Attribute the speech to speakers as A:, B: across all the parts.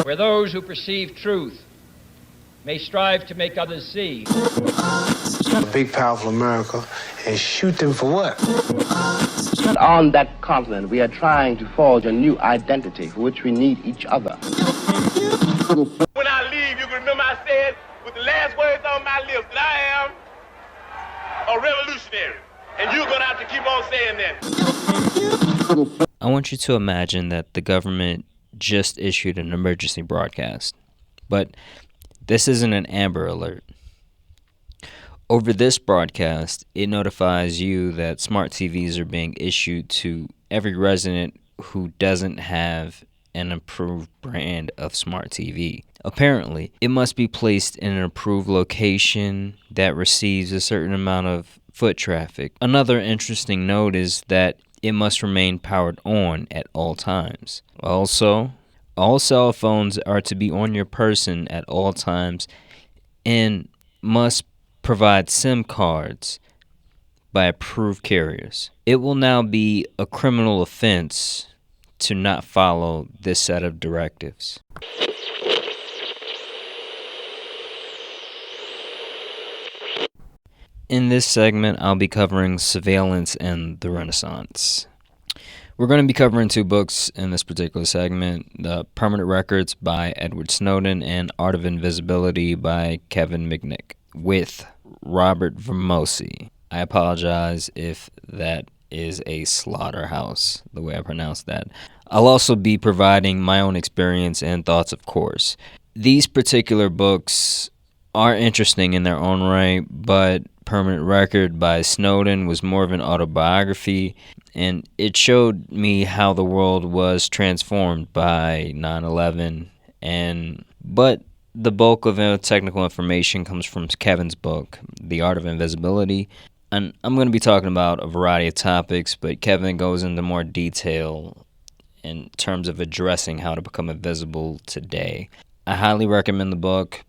A: where those who perceive truth may strive to make others see.
B: A big, powerful America, and shoot them for what?
C: On that continent, we are trying to forge a new identity for which we need each other.
D: When I leave, you can remember I said with the last words on my lips that I am a revolutionary. And you're going to have to keep on saying that.
E: I want you to imagine that the government just issued an emergency broadcast, but this isn't an Amber Alert. Over this broadcast, it notifies you that smart TVs are being issued to every resident who doesn't have an approved brand of smart TV. Apparently, it must be placed in an approved location that receives a certain amount of foot traffic. Another interesting note is that it must remain powered on at all times. Also, all cell phones are to be on your person at all times and must provide SIM cards by approved carriers. It will now be a criminal offense to not follow this set of directives. In this segment, I'll be covering surveillance and the Renaissance. We're going to be covering two books in this particular segment, The Permanent Records by Edward Snowden and Art of Invisibility by Kevin Mitnick, with Robert Vermosi. I apologize if that is a slaughterhouse, the way I pronounce that. I'll also be providing my own experience and thoughts, of course. These particular books are interesting in their own right, but Permanent Record by Snowden was more of an autobiography, and it showed me how the world was transformed by 9/11. But the bulk of technical information comes from Kevin's book, The Art of Invisibility. And I'm going to be talking about a variety of topics, but Kevin goes into more detail in terms of addressing how to become invisible today. I highly recommend the book.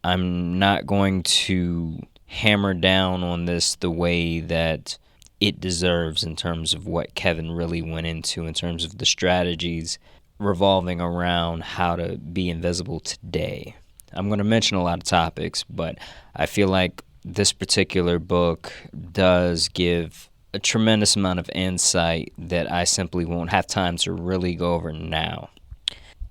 E: I'm not going to hammer down on this the way that it deserves in terms of what Kevin really went into in terms of the strategies revolving around how to be invisible today. I'm going to mention a lot of topics, but I feel like this particular book does give a tremendous amount of insight that I simply won't have time to really go over now.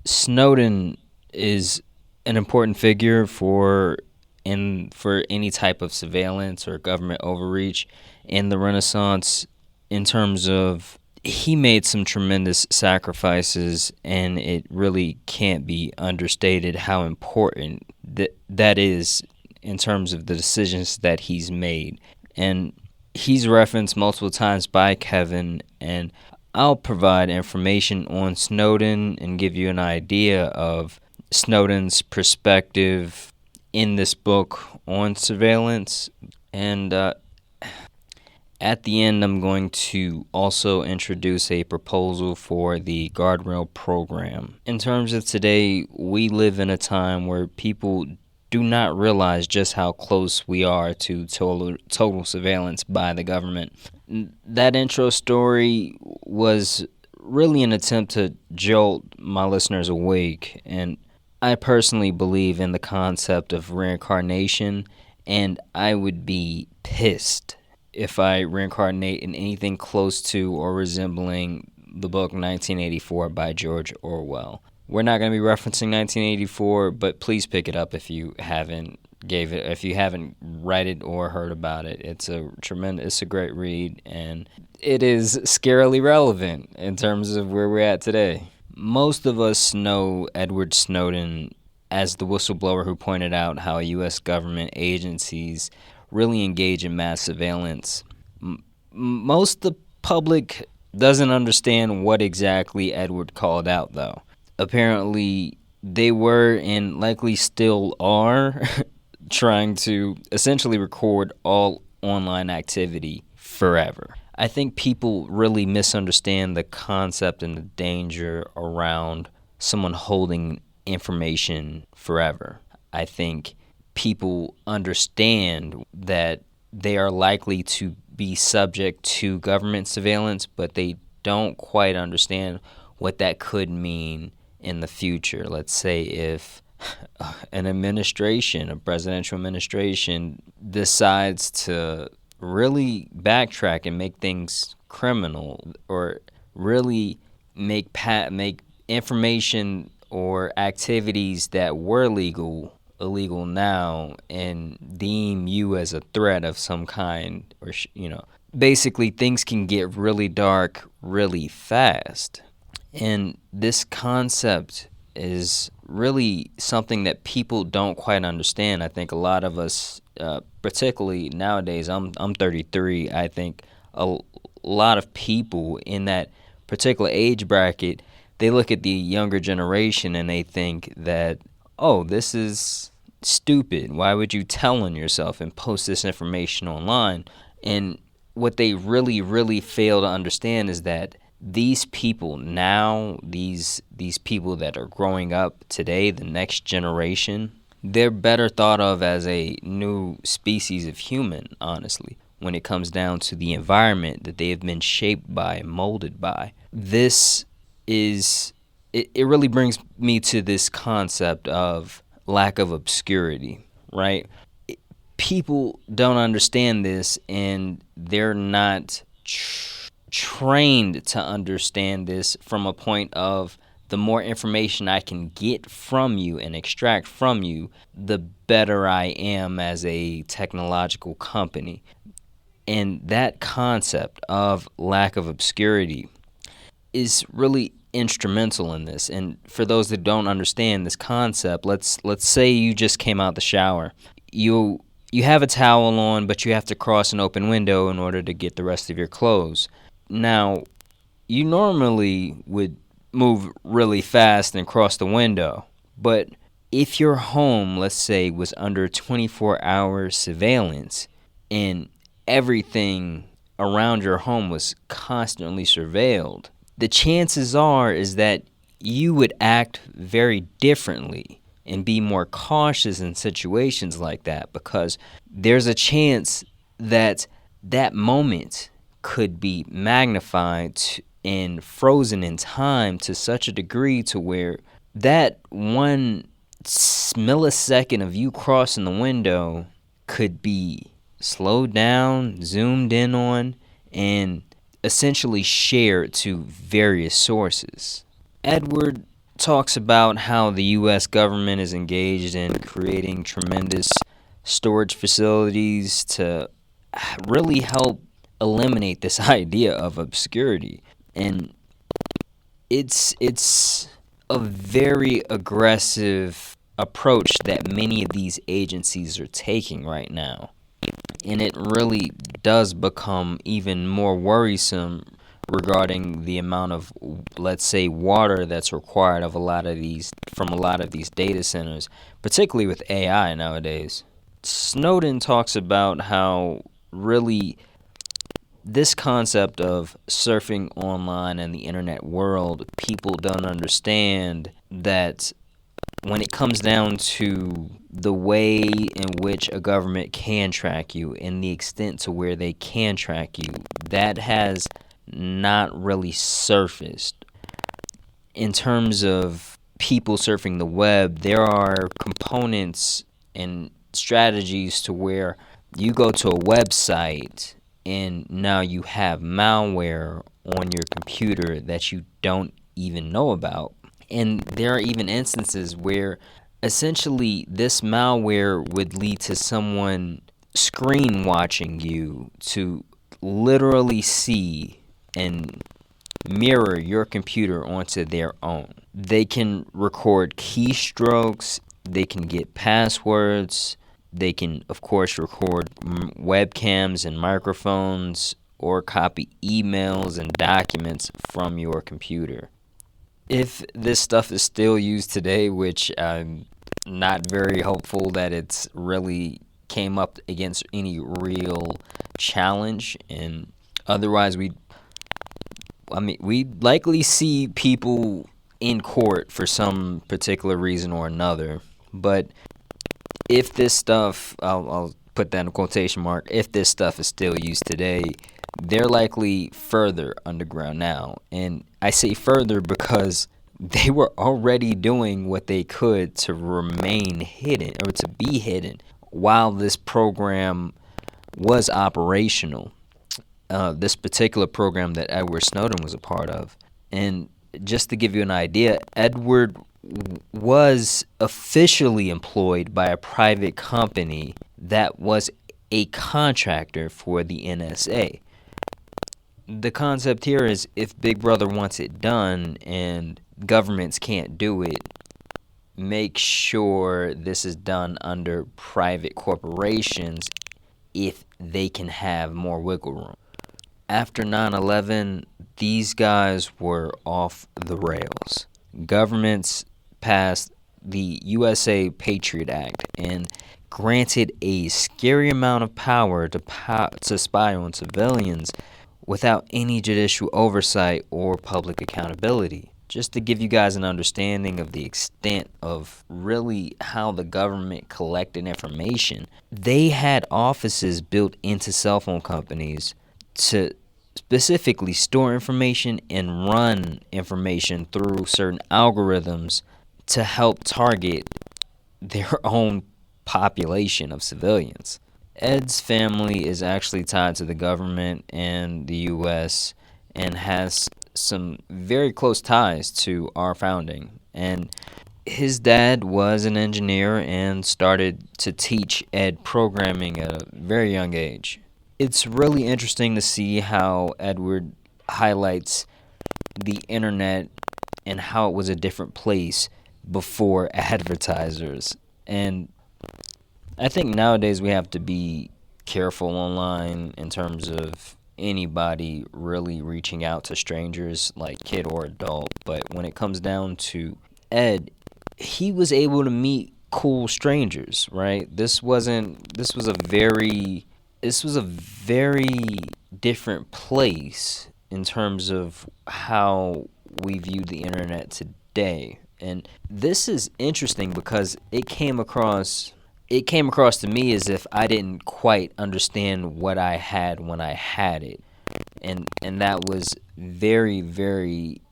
E: Snowden is an important figure for any type of surveillance or government overreach in the Renaissance in terms of he made some tremendous sacrifices, and it really can't be understated how important that is in terms of the decisions that he's made. And he's referenced multiple times by Kevin, and I'll provide information on Snowden and give you an idea of Snowden's perspective in this book on surveillance. And at the end, I'm going to also introduce a proposal for the Guardrail program. In terms of today, we live in a time where people do not realize just how close we are to total surveillance by the government. That intro story was really an attempt to jolt my listeners awake, and I personally believe in the concept of reincarnation, and I would be pissed if I reincarnate in anything close to or resembling the book 1984 by George Orwell. We're not going to be referencing 1984, but please pick it up if you haven't read it or heard about it. It's a great read, and it is scarily relevant in terms of where we're at today. Most of us know Edward Snowden as the whistleblower who pointed out how U.S. government agencies really engage in mass surveillance. Most of the public doesn't understand what exactly Edward called out, though. Apparently, they were and likely still are trying to essentially record all online activity forever. I think people really misunderstand the concept and the danger around someone holding information forever. I think people understand that they are likely to be subject to government surveillance, but they don't quite understand what that could mean in the future. Let's say if a presidential administration decides to really backtrack and make things criminal, or really make information or activities that were illegal now, and deem you as a threat of some kind, or basically things can get really dark really fast. And this concept is really something that people don't quite understand. I think a lot of us, particularly nowadays, I'm 33, I think a lot of people in that particular age bracket, they look at the younger generation and they think that, oh, this is stupid. Why would you tell on yourself and post this information online? And what they really, really fail to understand is that these people now, these people that are growing up today, the next generation, they're better thought of as a new species of human, honestly, when it comes down to the environment that they have been shaped by and molded by. This is, it really brings me to this concept of lack of obscurity, right? People don't understand this, and they're not trained to understand this from a point of, the more information I can get from you and extract from you, the better I am as a technological company. And that concept of lack of obscurity is really instrumental in this. And for those that don't understand this concept, let's say you just came out the shower. You have a towel on, but you have to cross an open window in order to get the rest of your clothes. Now, you normally would move really fast and cross the window, but if your home, let's say, was under 24-hour surveillance and everything around your home was constantly surveilled, the chances are is that you would act very differently and be more cautious in situations like that, because there's a chance that that moment could be magnified and frozen in time to such a degree to where that 1 millisecond of you crossing the window could be slowed down, zoomed in on, and essentially shared to various sources. Edward talks about how the U.S. government is engaged in creating tremendous storage facilities to really help eliminate this idea of obscurity. And it's a very aggressive approach that many of these agencies are taking right now. And it really does become even more worrisome regarding the amount of, let's say, water that's required of from a lot of these data centers, particularly with AI nowadays. Snowden talks about how really this concept of surfing online and the internet world, people don't understand that when it comes down to the way in which a government can track you and the extent to where they can track you, that has not really surfaced. In terms of people surfing the web, there are components and strategies to where you go to a website and now you have malware on your computer that you don't even know about. And there are even instances where essentially this malware would lead to someone screen watching you to literally see and mirror your computer onto their own. They can record keystrokes, they can get passwords, they can, of course, record webcams and microphones, or copy emails and documents from your computer. If this stuff is still used today, which I'm not very hopeful that it's really came up against any real challenge, and otherwise we'd likely see people in court for some particular reason or another. But if this stuff, I'll put that in quotation mark, if this stuff is still used today, they're likely further underground now. And I say further because they were already doing what they could to remain hidden or to be hidden while this program was operational. This particular program that Edward Snowden was a part of. And just to give you an idea, Edward was officially employed by a private company that was a contractor for the NSA. The concept here is if Big Brother wants it done and governments can't do it, make sure this is done under private corporations if they can have more wiggle room. After 9/11, these guys were off the rails. Governments passed the USA Patriot Act and granted a scary amount of power to spy on civilians without any judicial oversight or public accountability. Just to give you guys an understanding of the extent of really how the government collected information, they had offices built into cell phone companies to specifically store information and run information through certain algorithms to help target their own population of civilians. Ed's family is actually tied to the government and the U.S. and has some very close ties to our founding. And his dad was an engineer and started to teach Ed programming at a very young age. It's really interesting to see how Edward highlights the internet and how it was a different place before advertisers. And I think nowadays we have to be careful online in terms of anybody really reaching out to strangers, like kid or adult. But when it comes down to Ed, he was able to meet cool strangers, right? This was a very different place in terms of how we view the internet today. And this is interesting because it came across to me as if I didn't quite understand what I had when I had it. And that was very, very,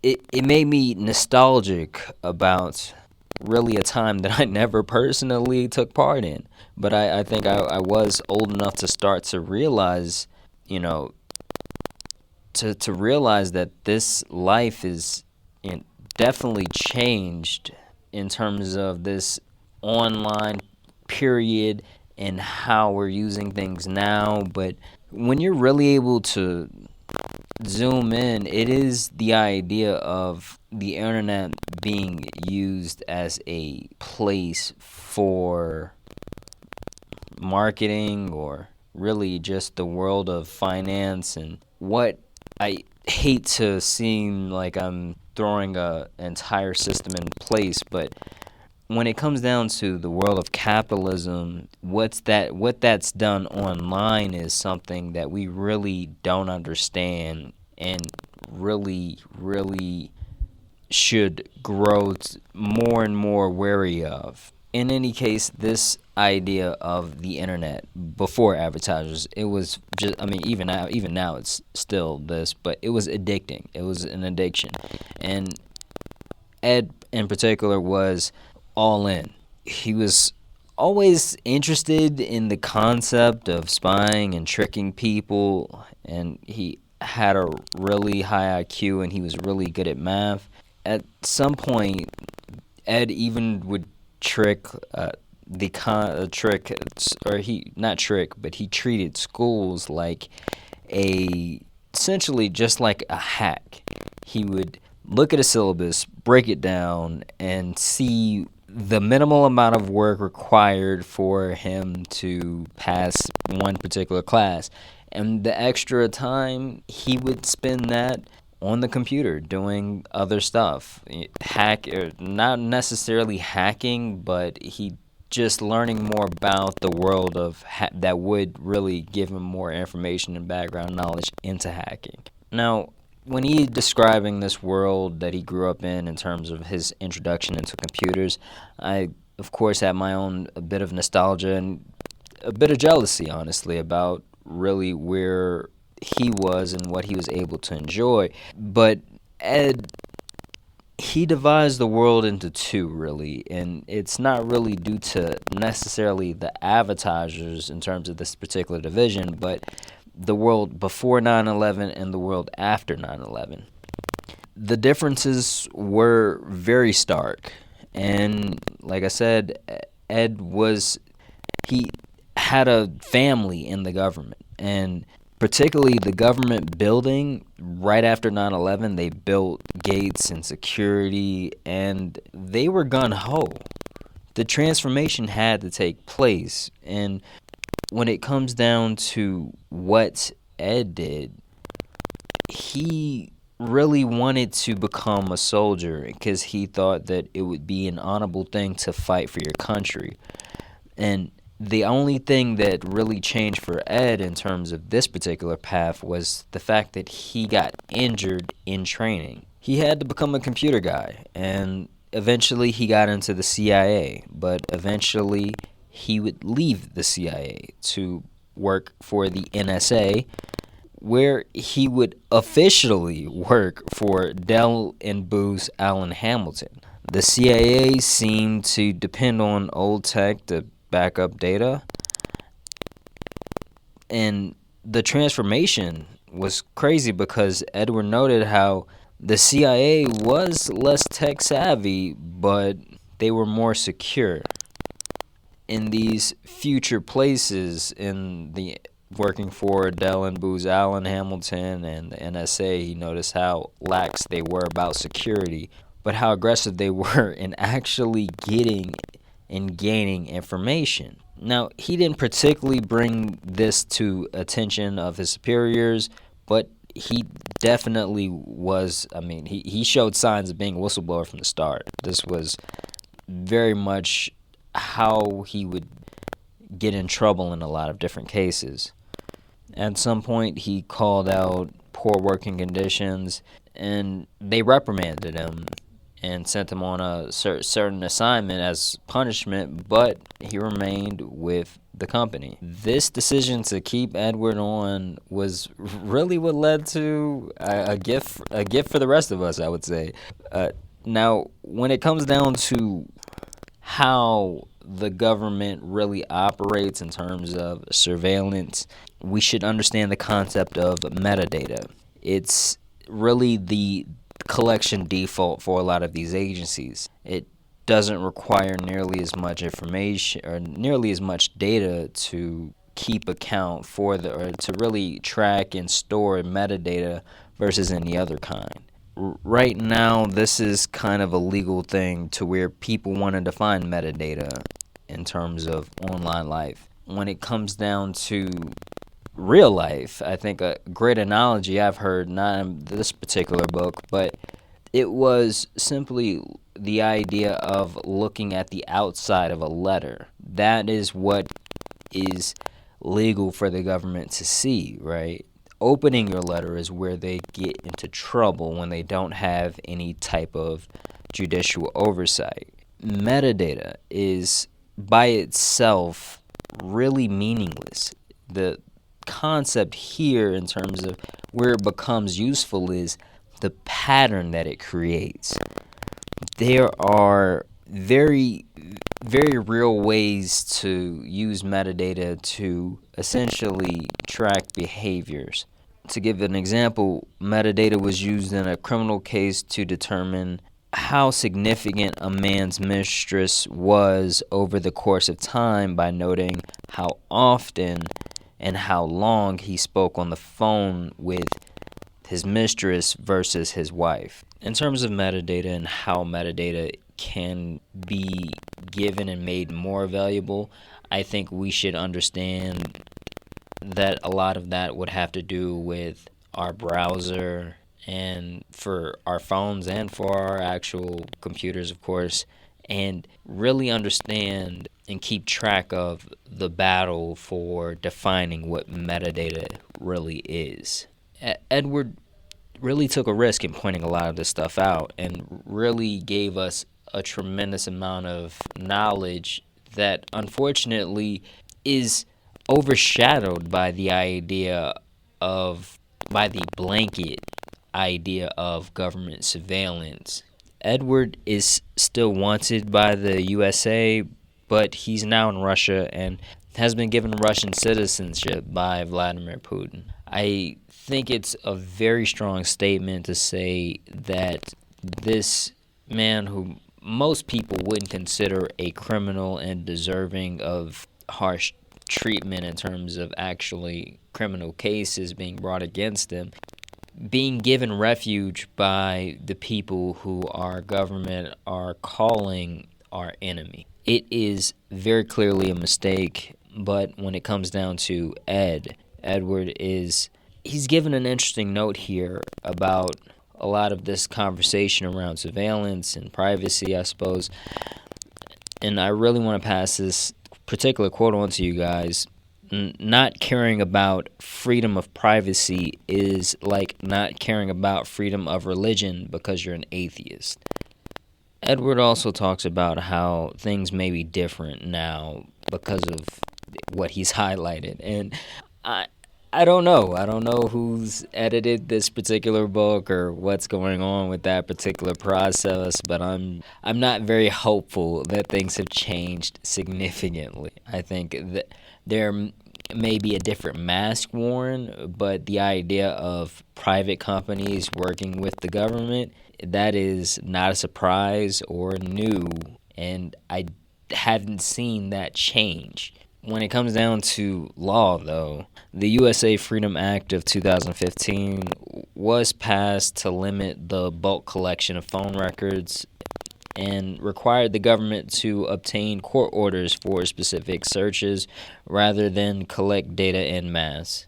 E: it made me nostalgic about really a time that I never personally took part in. But I think I was old enough to start to realize, to realize that this life is definitely changed in terms of this online period and how we're using things now. But when you're really able to zoom in, it is the idea of the internet being used as a place for marketing or really just the world of finance. And what I hate to seem like I'm throwing an entire system in place, but when it comes down to the world of capitalism, what that's done online is something that we really don't understand and really, really should grow more and more wary of. In any case, this idea of the internet before advertisers, it was just, even now it's still this, but it was addicting. It was an addiction. And Ed in particular was all in. He was always interested in the concept of spying and tricking people, and he had a really high IQ and he was really good at math. At some point, Ed even would he treated schools like essentially just like a hack. He would look at a syllabus, break it down, and see the minimal amount of work required for him to pass one particular class. And the extra time, he would spend that on the computer doing other stuff. Not necessarily hacking, but he just learning more about the world of that would really give him more information and background knowledge into hacking. Now, when he's describing this world that he grew up in terms of his introduction into computers, I, of course, had my own a bit of nostalgia and a bit of jealousy, honestly, about really where he was and what he was able to enjoy. But Ed he divides the world into two, really, and it's not really due to necessarily the advertisers in terms of this particular division, but the world before 9/11 and the world after 9/11. The differences were very stark, and like I said, he had a family in the government, and particularly the government building right after 9/11, they built gates and security, and they were gun-ho. The transformation had to take place, and when it comes down to what Ed did, he really wanted to become a soldier because he thought that it would be an honorable thing to fight for your country. And the only thing that really changed for Ed in terms of this particular path was the fact that he got injured in training. He had to become a computer guy, and eventually he got into the CIA, but eventually he would leave the CIA to work for the NSA, where he would officially work for Dell and Booz Allen Hamilton. The CIA seemed to depend on old tech to back up data, and the transformation was crazy because Edward noted how the CIA was less tech savvy, but they were more secure. In these future places, in the working for Dell and Booz Allen Hamilton and the NSA, he noticed how lax they were about security, but how aggressive they were in actually getting and gaining information. Now, he didn't particularly bring this to attention of his superiors, but he definitely was, he showed signs of being a whistleblower from the start. This was very much how he would get in trouble in a lot of different cases. At some point, he called out poor working conditions, and they reprimanded him and sent him on a certain assignment as punishment, but he remained with the company. This decision to keep Edward on was really what led to a gift for the rest of us, I would say. Now, when it comes down to how the government really operates in terms of surveillance, we should understand the concept of metadata. It's really the collection default for a lot of these agencies. It doesn't require nearly as much information or nearly as much data to keep account for or to really track and store metadata versus any other kind. Right now, this is kind of a legal thing to where people want to define metadata in terms of online life. When it comes down to real life, I think a great analogy I've heard, not in this particular book, but it was simply the idea of looking at the outside of a letter. That is what is legal for the government to see, right? Opening your letter is where they get into trouble when they don't have any type of judicial oversight. Metadata is by itself really meaningless. The concept here in terms of where it becomes useful is the pattern that it creates. There are very, very real ways to use metadata to essentially track behaviors. To give an example, metadata was used in a criminal case to determine how significant a man's mistress was over the course of time by noting how often and how long he spoke on the phone with his mistress versus his wife. In terms of metadata and how metadata can be given and made more valuable, I think we should understand that a lot of that would have to do with our browser and for our phones and for our actual computers, of course, and really understand and keep track of the battle for defining what metadata really is. Edward really took a risk in pointing a lot of this stuff out and really gave us a tremendous amount of knowledge that unfortunately is overshadowed by the blanket idea of government surveillance Edward is still wanted by the USA, but he's now in Russia and has been given Russian citizenship by Vladimir Putin. I think it's a very strong statement to say that this man, who most people wouldn't consider a criminal and deserving of harsh treatment in terms of actually criminal cases being brought against him, being given refuge by the people who our government are calling our enemy. It is very clearly a mistake, but when it comes down to Edward he's given an interesting note here about a lot of this conversation around surveillance and privacy, I suppose. And I really want to pass this particular quote on to you guys. Not caring about freedom of privacy is like not caring about freedom of religion because you're an atheist. Edward also talks about how things may be different now because of what he's highlighted. And I don't know. I don't know who's edited this particular book or what's going on with that particular process, but I'm not very hopeful that things have changed significantly. I think that there may be a different mask worn, but the idea of private companies working with the government, that is not a surprise or new, and I haven't seen that change. When it comes down to law, though, the USA Freedom Act of 2015 was passed to limit the bulk collection of phone records and required the government to obtain court orders for specific searches rather than collect data en masse.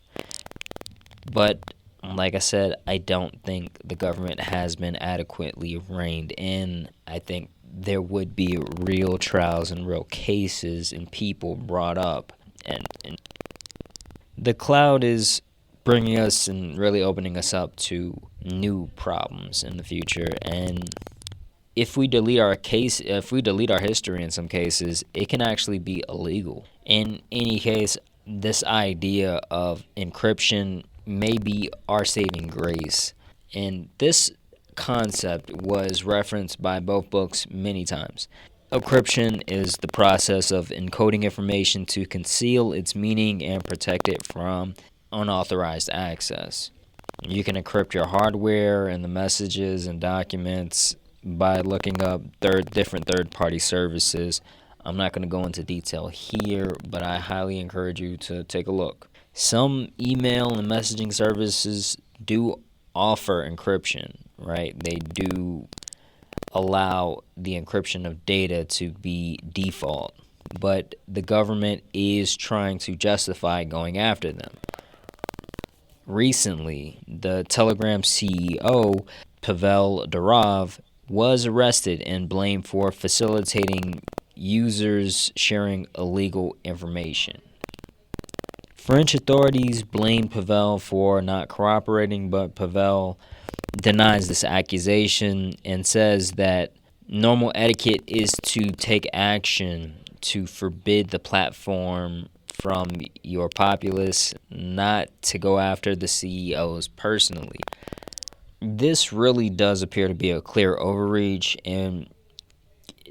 E: But like I said, I don't think the government has been adequately reined in. I think there would be real trials and real cases and people brought up. And the cloud is bringing us and really opening us up to new problems in the future. And if we delete our history in some cases, it can actually be illegal. In any case, this idea of encryption may be our saving grace. And this concept was referenced by both books many times. Encryption is the process of encoding information to conceal its meaning and protect it from unauthorized access. You can encrypt your hardware and the messages and documents by looking up different third-party services. I'm not going to go into detail here, but I highly encourage you to take a look. Some email and messaging services do offer encryption, right? They do allow the encryption of data to be default, but the government is trying to justify going after them. Recently, the Telegram CEO, Pavel Durov, was arrested and blamed for facilitating users sharing illegal information. French authorities blamed Pavel for not cooperating, but Pavel denies this accusation and says that normal etiquette is to take action to forbid the platform from your populace, not to go after the CEOs personally. This really does appear to be a clear overreach and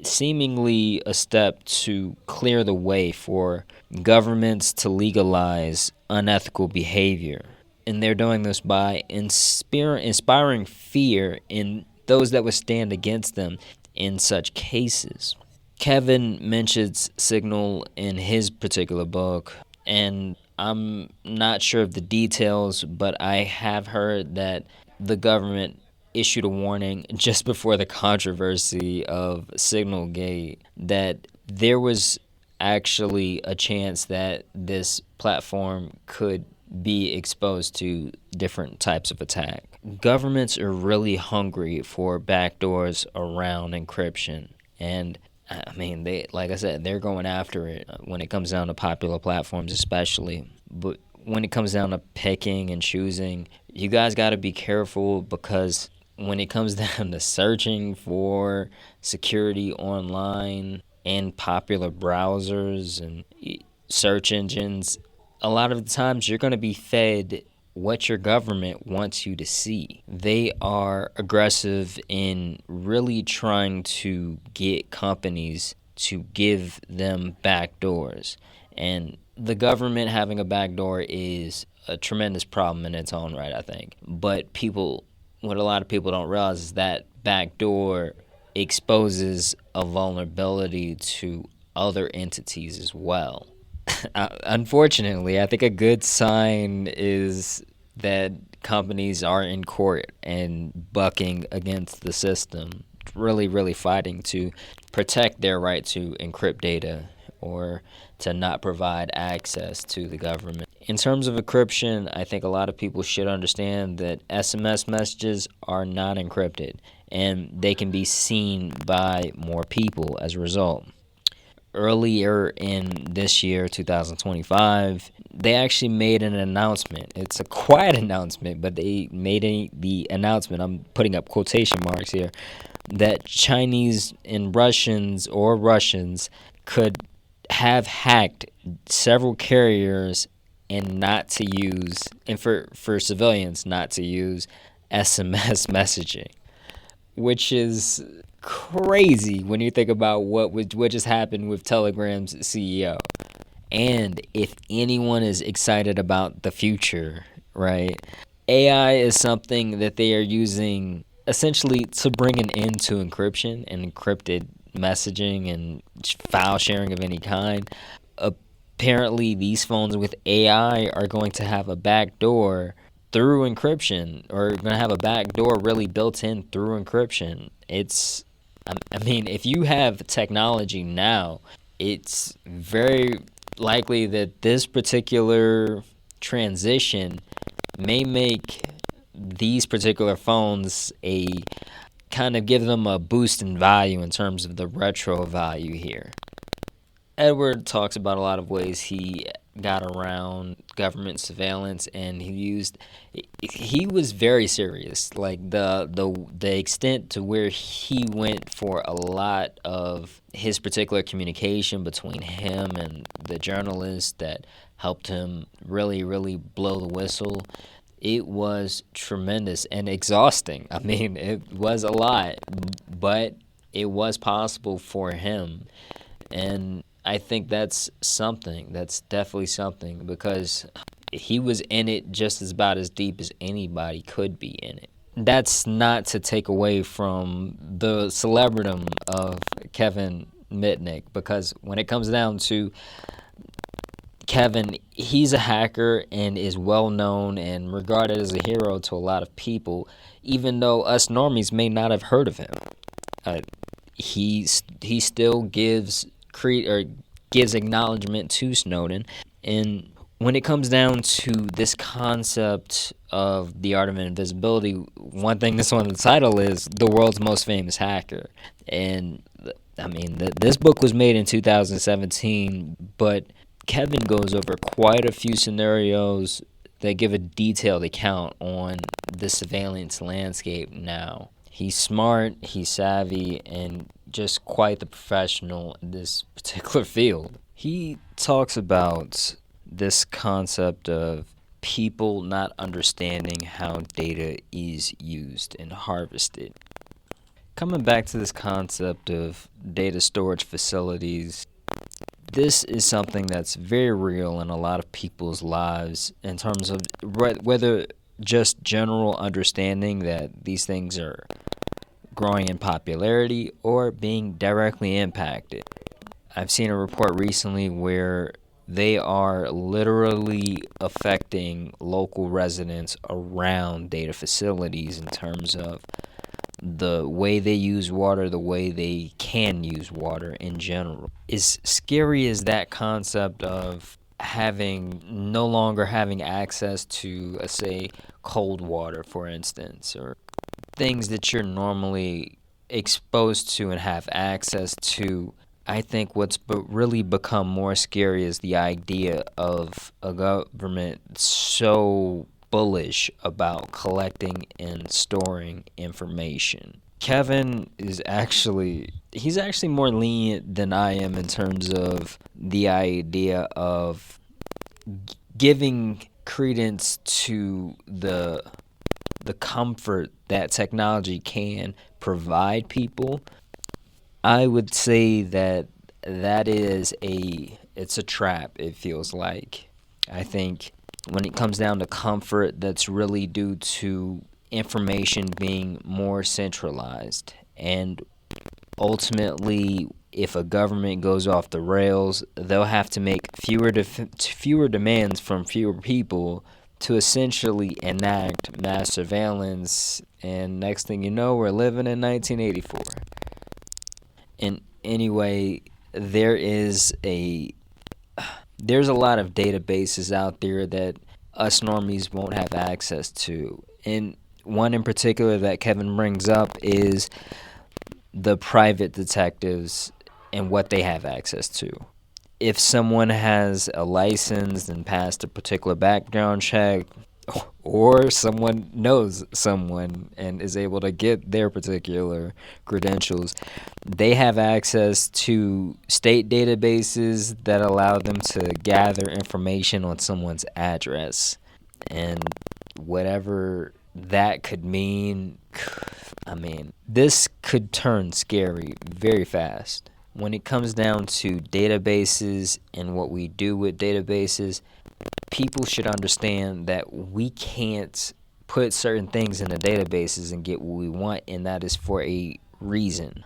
E: seemingly a step to clear the way for governments to legalize unethical behavior. And they're doing this by inspiring fear in those that would stand against them in such cases. Kevin mentions Signal in his particular book, and I'm not sure of the details, but I have heard that the government issued a warning just before the controversy of Signalgate that there was actually a chance that this platform could be exposed to different types of attack. Governments are really hungry for backdoors around encryption, and I mean, like I said, they're going after it when it comes down to popular platforms especially. But when it comes down to picking and choosing, you guys got to be careful, because when it comes down to searching for security online and popular browsers and search engines, a lot of the times you're going to be fed what your government wants you to see. They are aggressive in really trying to get companies to give them backdoors. And the government having a backdoor is a tremendous problem in its own right, I think. But what a lot of people don't realize is that backdoor exposes a vulnerability to other entities as well. Unfortunately, I think a good sign is that companies are in court and bucking against the system, really fighting to protect their right to encrypt data or to not provide access to the government. In terms of encryption, I think a lot of people should understand that SMS messages are not encrypted, and they can be seen by more people as a result. Earlier in this year, 2025, they actually made an announcement. It's a quiet announcement, but they made the announcement, I'm putting up quotation marks here, that Chinese and Russians could have hacked several carriers and for civilians not to use SMS messaging, which is crazy when you think about what just happened with Telegram's CEO. And if anyone is excited about the future, right, AI is something that they are using essentially to bring an end to encryption and encrypted messaging and file sharing of any kind. Apparently, these phones with AI are going to have a backdoor through encryption, or going to have a backdoor really built in through encryption. If you have technology now, it's very likely that this particular transition may make these particular phones give them a boost in value in terms of the retro value here. Edward talks about a lot of ways he got around government surveillance, and he was very serious. Like the extent to where he went for a lot of his particular communication between him and the journalist that helped him really blow the whistle. It was tremendous and exhausting. It was a lot, but it was possible for him. And I think that's definitely something, because he was in it just about as deep as anybody could be in it. That's not to take away from the celebridom of Kevin Mitnick, because when it comes down to Kevin, he's a hacker and is well known and regarded as a hero to a lot of people, even though us normies may not have heard of him. He still gives acknowledgement to Snowden. And when it comes down to this concept of the Art of Invisibility, one thing that's on the title is the world's most famous hacker. And this book was made in 2017, but Kevin goes over quite a few scenarios that give a detailed account on the surveillance landscape now. He's smart, he's savvy, and just quite the professional in this particular field. He talks about this concept of people not understanding how data is used and harvested. Coming back to this concept of data storage facilities, this is something that's very real in a lot of people's lives in terms of whether just general understanding that these things are growing in popularity or being directly impacted. I've seen a report recently where they are literally affecting local residents around data facilities in terms of the way they use water, the way they can use water in general. As scary as that concept of no longer having access to, say, cold water, for instance, or things that you're normally exposed to and have access to, I think what's really become more scary is the idea of a government so bullish about collecting and storing information. Kevin is he's actually more lenient than I am in terms of the idea of giving credence to the comfort that technology can provide people, I would say that it's a trap, it feels like. I think when it comes down to comfort, that's really due to information being more centralized. And ultimately, if a government goes off the rails, they'll have to make fewer demands from fewer people to essentially enact mass surveillance. And next thing you know, we're living in 1984. And anyway, there's a lot of databases out there that us normies won't have access to. And one in particular that Kevin brings up is the private detectives and what they have access to. If someone has a license and passed a particular background check, or someone knows someone and is able to get their particular credentials, they have access to state databases that allow them to gather information on someone's address. And whatever that could mean, I mean, this could turn scary very fast. When it comes down to databases and what we do with databases, people should understand that we can't put certain things in the databases and get what we want, and that is for a reason.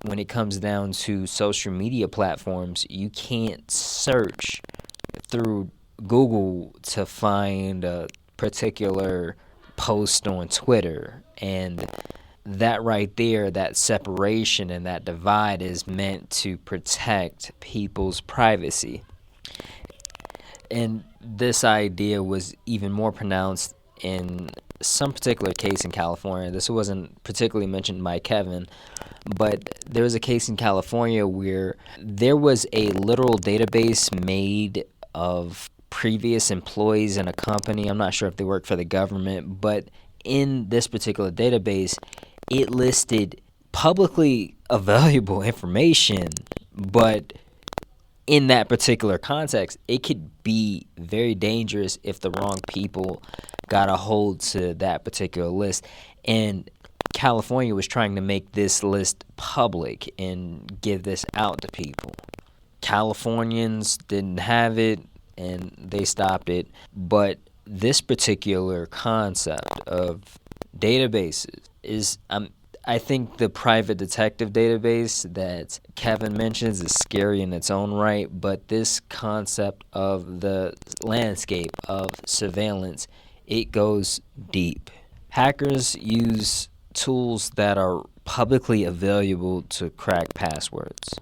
E: When it comes down to social media platforms, you can't search through Google to find a particular post on Twitter, and that right there, that separation and that divide is meant to protect people's privacy. And this idea was even more pronounced in some particular case in California. This wasn't particularly mentioned by Kevin, but there was a case in California where there was a literal database made of previous employees in a company. I'm not sure if they work for the government, but in this particular database, it listed publicly available information, but in that particular context, it could be very dangerous if the wrong people got a hold to that particular list. And California was trying to make this list public and give this out to people. Californians didn't have it, and they stopped it. But this particular concept of databases is, I think the private detective database that Kevin mentions is scary in its own right, but this concept of the landscape of surveillance, it goes deep. Hackers use tools that are publicly available to crack passwords.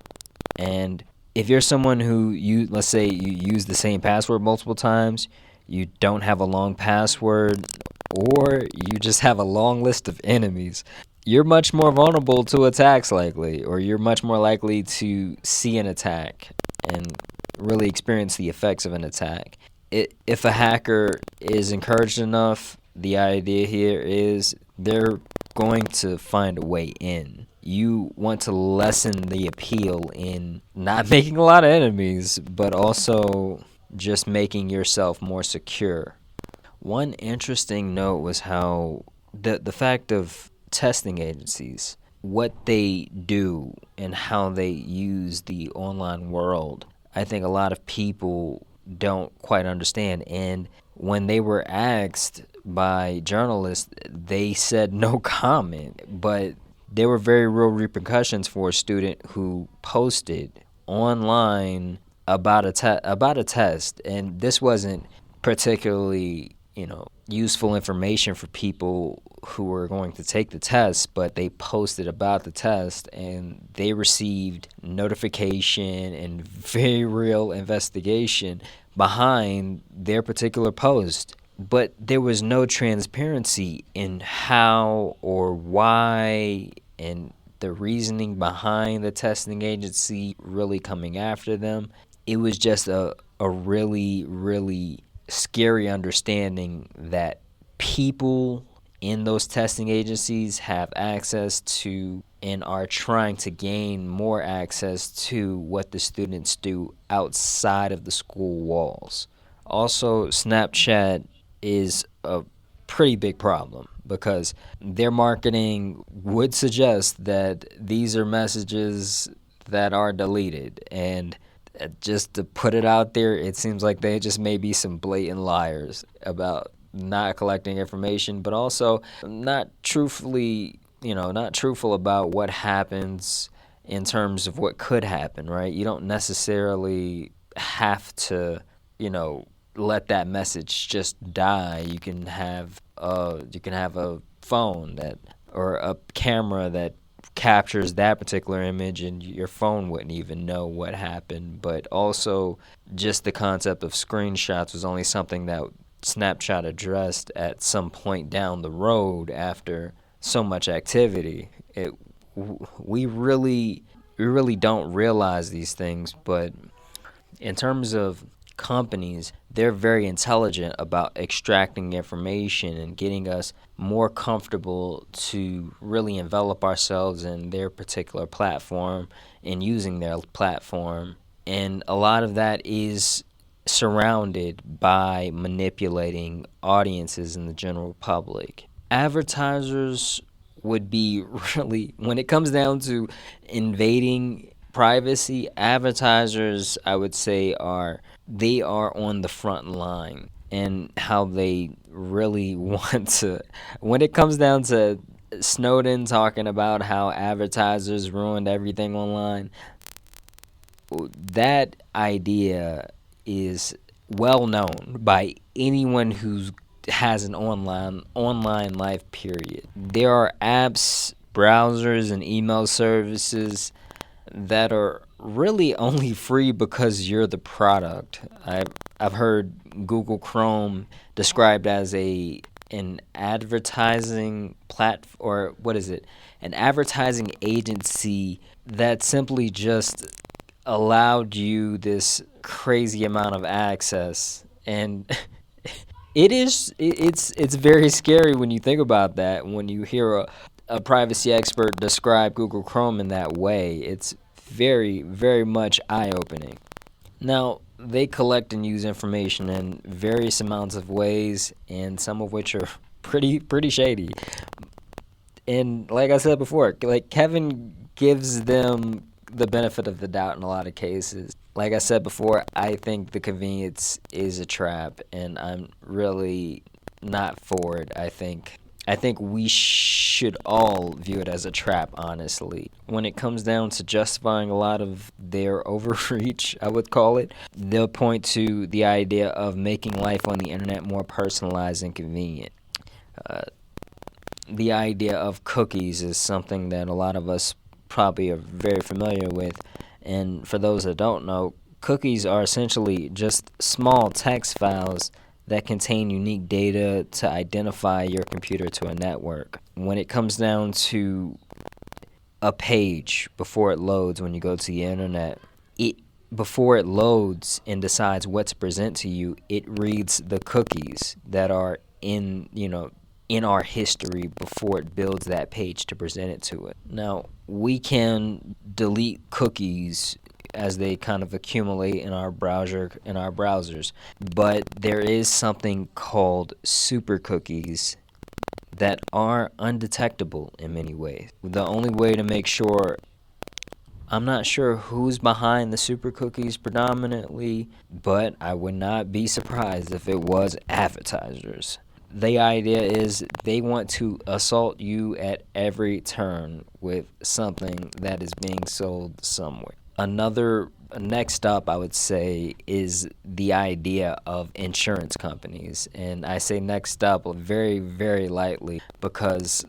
E: And if you're someone who, let's say you use the same password multiple times, you don't have a long password, or you just have a long list of enemies, you're much more vulnerable to attacks likely, or you're much more likely to see an attack and really experience the effects of an attack. If a hacker is encouraged enough, the idea here is they're going to find a way in. You want to lessen the appeal in not making a lot of enemies, but also just making yourself more secure. One interesting note was how the fact of testing agencies, what they do and how they use the online world, I think a lot of people don't quite understand. And when they were asked by journalists, they said no comment, but there were very real repercussions for a student who posted online about a test, and this wasn't particularly useful information for people who were going to take the test, but they posted about the test and they received notification and very real investigation behind their particular post. But there was no transparency in how or why and the reasoning behind the testing agency really coming after them. It was just a really, really scary understanding that people in those testing agencies have access to and are trying to gain more access to what the students do outside of the school walls. Also, Snapchat is a pretty big problem because their marketing would suggest that these are messages that are deleted. And just to put it out there, it seems like they just may be some blatant liars about not collecting information, but also not not truthful about what happens in terms of what could happen, right? You don't necessarily have to, let that message just die. You can have a phone or a camera that captures that particular image, and your phone wouldn't even know what happened. But also, just the concept of screenshots was only something that Snapchat addressed at some point down the road after so much activity. We really don't realize these things, but in terms of companies, they're very intelligent about extracting information and getting us more comfortable to really envelop ourselves in their particular platform and using their platform. And a lot of that is surrounded by manipulating audiences in the general public. Advertisers would be really, when it comes down to invading privacy, advertisers, I would say, are on the front line, and how they really want to, when it comes down to Snowden talking about how advertisers ruined everything online, that idea is well known by anyone who has an online life, period. There are apps, browsers, and email services that are really only free because you're the product. I've heard Google Chrome described as an advertising an advertising agency that simply just allowed you this crazy amount of access. And it's very scary when you think about that. When you hear a privacy expert describe Google Chrome in that way, it's very, very much eye-opening. Now, they collect and use information in various amounts of ways, and some of which are pretty shady. And like I said before, like Kevin gives them the benefit of the doubt in a lot of cases. Like I said before, I think the convenience is a trap, and I'm really not for it. I think we should all view it as a trap, honestly. When it comes down to justifying a lot of their overreach, I would call it, they'll point to the idea of making life on the internet more personalized and convenient. The idea of cookies is something that a lot of us probably are very familiar with. And for those that don't know, cookies are essentially just small text files that contain unique data to identify your computer to a network. When it comes down to a page before it loads, when you go to the internet, before it loads and decides what to present to you, it reads the cookies that are in our history before it builds that page to present it to it. Now, we can delete cookies as they kind of accumulate in our browsers, but there is something called super cookies that are undetectable in many ways. The only way to make sure, I'm not sure who's behind the super cookies predominantly, but I would not be surprised if it was advertisers. The idea is they want to assault you at every turn with something that is being sold somewhere. Next up, I would say, is the idea of insurance companies. And I say next up very, very lightly because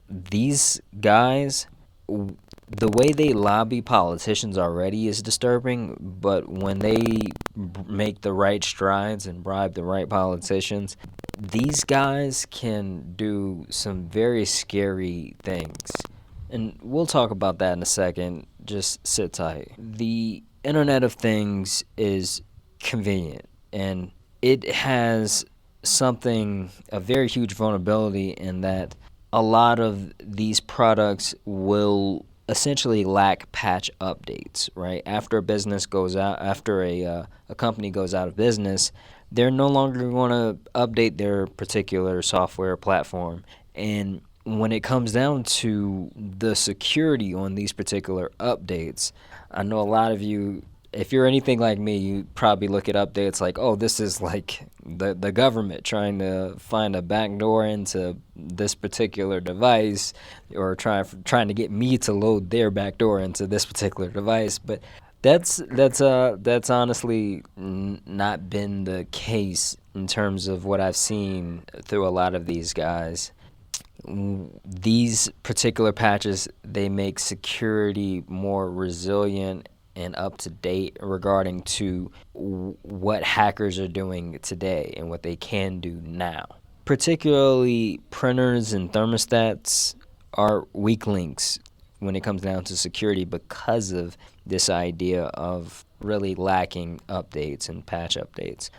E: these guys, the way they lobby politicians already is disturbing, but when they make the right strides and bribe the right politicians, these guys can do some very scary things. And we'll talk about that in a second. Just sit tight. The Internet of Things is convenient, and it has a very huge vulnerability in that a lot of these products will essentially lack patch updates, right? After a company goes out of business, they're no longer going to update their particular software platform. And when it comes down to the security on these particular updates, I know a lot of you, if you're anything like me, you probably look at updates like, oh, this is like the government trying to find a backdoor into this particular device, or trying to get me to load their backdoor into this particular device. But that's honestly not been the case in terms of what I've seen through a lot of these guys. These particular patches, they make security more resilient and up to date regarding to what hackers are doing today and what they can do now. Particularly printers and thermostats are weak links when it comes down to security because of this idea of really lacking updates and patch updates.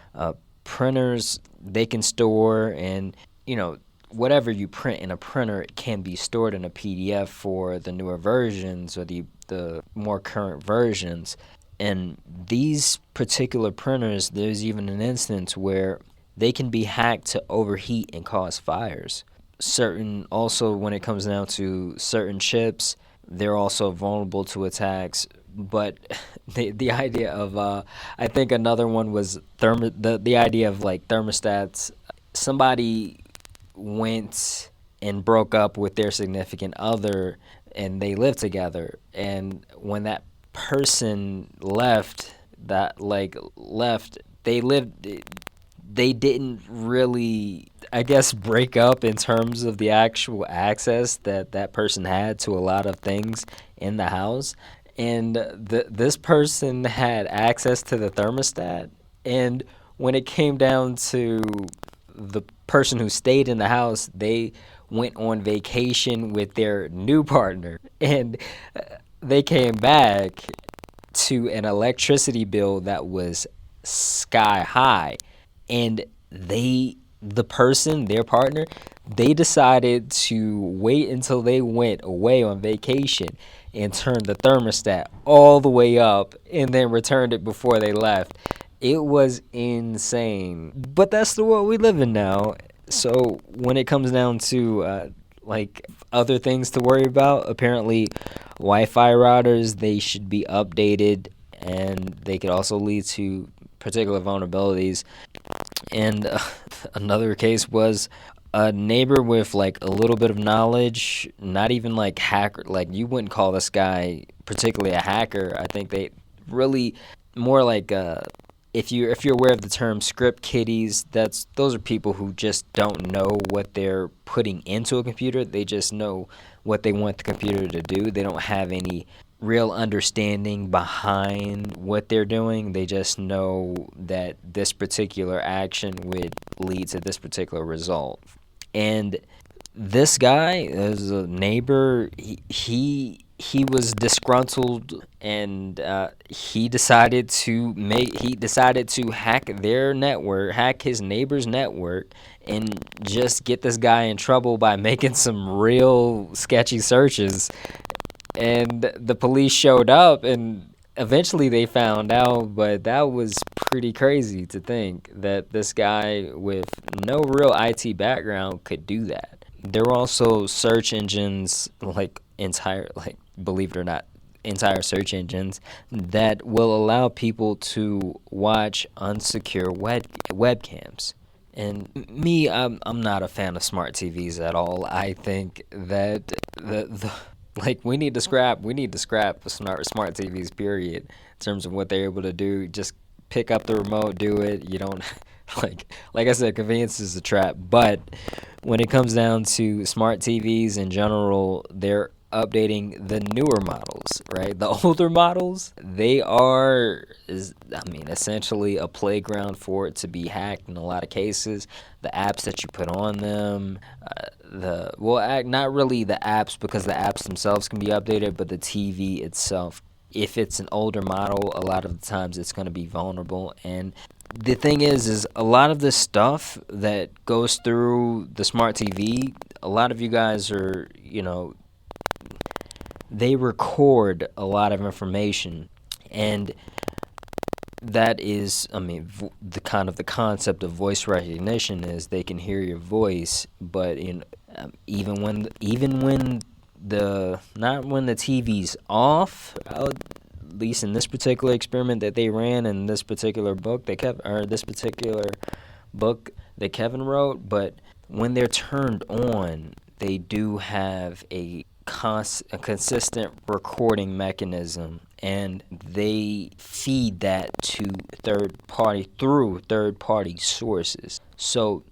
E: Printers, they can store, and whatever you print in a printer, it can be stored in a PDF for the newer versions or the more current versions. And these particular printers, there's even an instance where they can be hacked to overheat and cause fires. Also, when it comes down to certain chips, they're also vulnerable to attacks. But the idea of, I think another one was the idea of like thermostats. Somebody went and broke up with their significant other, and they lived together. And when that person left, they didn't really, I guess, break up in terms of the actual access that person had to a lot of things in the house. And this person had access to the thermostat. And when it came down to the person who stayed in the house, they went on vacation with their new partner. And they came back to an electricity bill that was sky high. And the person, their partner, they decided to wait until they went away on vacation and turned the thermostat all the way up and then returned it before they left. It was insane. But that's the world we live in now. So when it comes down to other things to worry about, apparently Wi-Fi routers, they should be updated, and they could also lead to particular vulnerabilities. And another case was a neighbor with like a little bit of knowledge, not even like hacker, like you wouldn't call this guy particularly a hacker. I think they really more like if you're aware of the term script kiddies, those are people who just don't know what they're putting into a computer. They just know what they want the computer to do. They don't have any real understanding behind what they're doing. They just know that this particular action would lead to this particular result. And this guy, as a neighbor, he was disgruntled, and he decided to hack their network, hack his neighbor's network, and just get this guy in trouble by making some real sketchy searches. And the police showed up, and eventually they found out, but that was pretty crazy to think that this guy with no real IT background could do that. There were also search engines, believe it or not, entire search engines that will allow people to watch unsecure webcams. And me, I'm not a fan of smart TVs at all. I think that we need to scrap smart TVs, period, in terms of what they're able to do. Just pick up the remote, do it. You don't like I said, convenience is a trap. But when it comes down to smart TVs in general, they're updating the newer models, right? The older models, they are essentially a playground for it to be hacked in a lot of cases. The apps that you put on them, not really the apps, because the apps themselves can be updated, but the TV itself, if it's an older model, a lot of the times it's going to be vulnerable. And the thing is a lot of this stuff that goes through the smart TV, a lot of you guys are, they record a lot of information, and that is, I mean, the concept of voice recognition is they can hear your voice, but even when the not when the TV's off, at least in this particular experiment that they ran in this particular book that Kevin wrote, but when they're turned on, they do have a consistent recording mechanism, and they feed that to through third party sources. So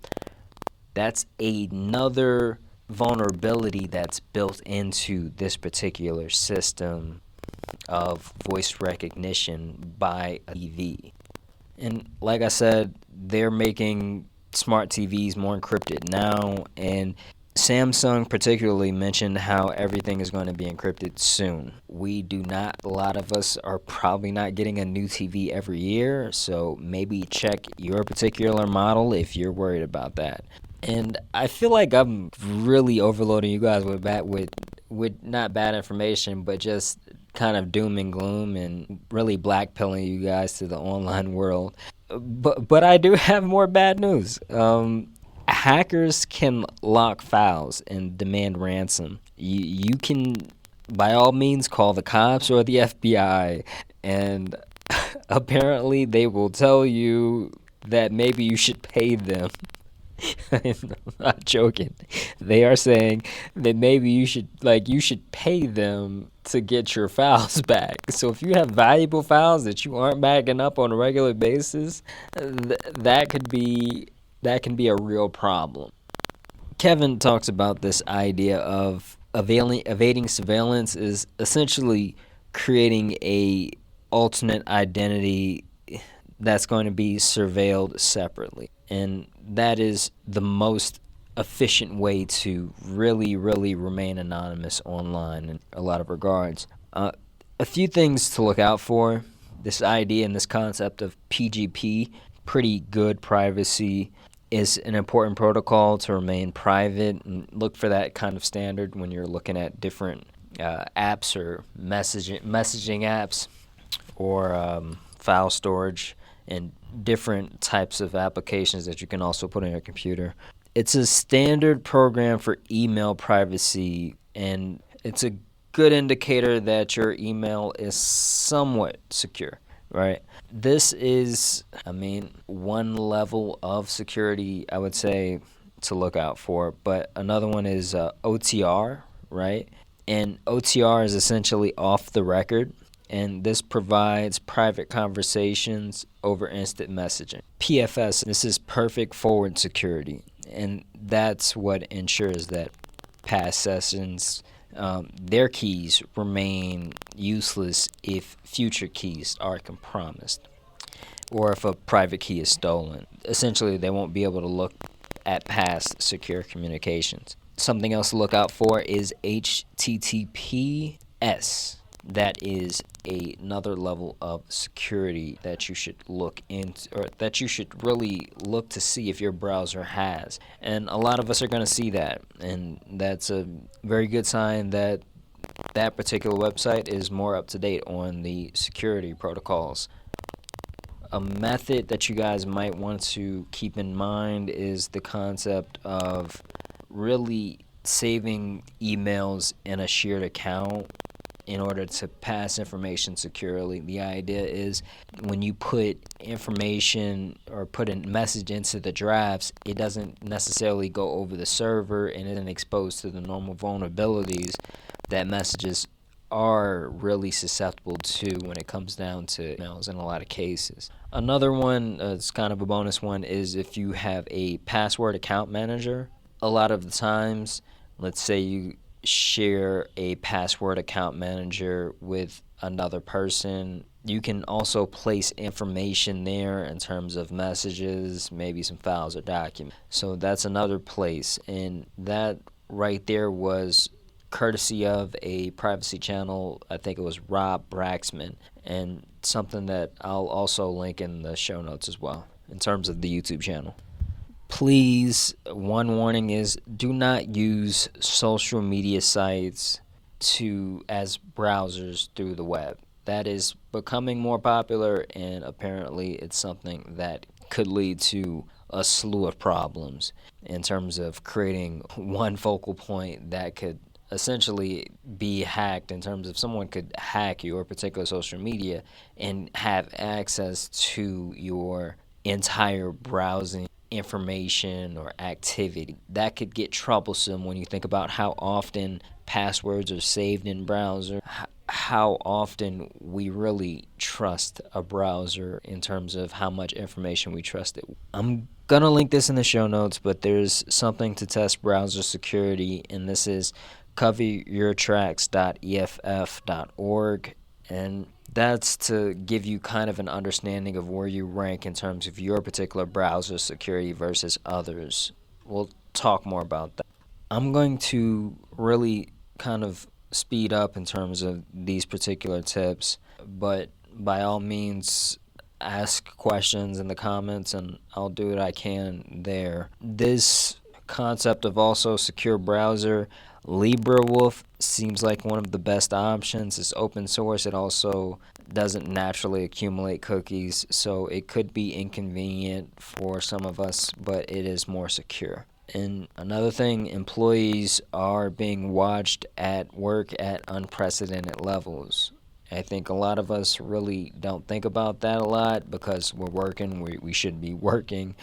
E: that's another vulnerability that's built into this particular system of voice recognition by a TV. And like I said, they're making smart TVs more encrypted now, and Samsung particularly mentioned how everything is going to be encrypted soon. A lot of us are probably not getting a new TV every year, so maybe check your particular model if you're worried about that. And I feel like I'm really overloading you guys with not bad information, but just kind of doom and gloom and really blackpilling you guys to the online world. But I do have more bad news. Hackers can lock files and demand ransom. You can, by all means, call the cops or the FBI, and apparently they will tell you that maybe you should pay them. I'm not joking. They are saying that maybe you should pay them to get your files back. So if you have valuable files that you aren't backing up on a regular basis, that can be a real problem. Kevin talks about this idea of evading surveillance is essentially creating a alternate identity that's going to be surveilled separately. And that is the most efficient way to really, really remain anonymous online in a lot of regards. A few things to look out for. This idea and this concept of PGP, pretty good privacy, is an important protocol to remain private, and look for that kind of standard when you're looking at different apps or messaging apps or file storage and different types of applications that you can also put on your computer. It's a standard program for email privacy, and it's a good indicator that your email is somewhat secure, right? This is, one level of security, I would say, to look out for, but another one is OTR, right? And OTR is essentially off the record, and this provides private conversations over instant messaging. PFS, this is perfect forward security, and that's what ensures that past sessions, their keys remain useless if future keys are compromised, or if a private key is stolen. Essentially, they won't be able to look at past secure communications. Something else to look out for is HTTPS. That is another level of security that you should look into, or that you should really look to see if your browser has. And a lot of us are going to see that, and that's a very good sign that that particular website is more up to date on the security protocols. A method that you guys might want to keep in mind is the concept of really saving emails in a shared account in order to pass information securely. The idea is when you put information or put a message into the drafts, it doesn't necessarily go over the server and isn't exposed to the normal vulnerabilities that messages are really susceptible to when it comes down to emails in a lot of cases. Another one, it's kind of a bonus one, is if you have a password account manager. A lot of the times, let's say you share a password account manager with another person, you can also place information there in terms of messages, maybe some files or documents. So that's another place, and that right there was courtesy of a privacy channel. I think it was Rob Braxman, and something that I'll also link in the show notes as well in terms of the YouTube channel. Please, one warning is, do not use social media sites as browsers through the web. that is becoming more popular, and apparently it's something that could lead to a slew of problems in terms of creating one focal point that could essentially be hacked, in terms of someone could hack your particular social media and have access to your entire browsing information or activity. That could get troublesome when you think about how often passwords are saved in browser, how often we really trust a browser in terms of how much information we trust it. I'm gonna link this in the show notes, but there's something to test browser security, and this is coveryourtracks.eff.org, and that's to give you kind of an understanding of where you rank in terms of your particular browser security versus others. We'll talk more about that. I'm going to really kind of speed up in terms of these particular tips, but by all means ask questions in the comments and I'll do what I can there. This concept of also secure browser, LibreWolf seems like one of the best options. It's open source. It also doesn't naturally accumulate cookies, so it could be inconvenient for some of us, but it is more secure. And another thing, employees are being watched at work at unprecedented levels. I think a lot of us really don't think about that a lot because we're working, we should be working.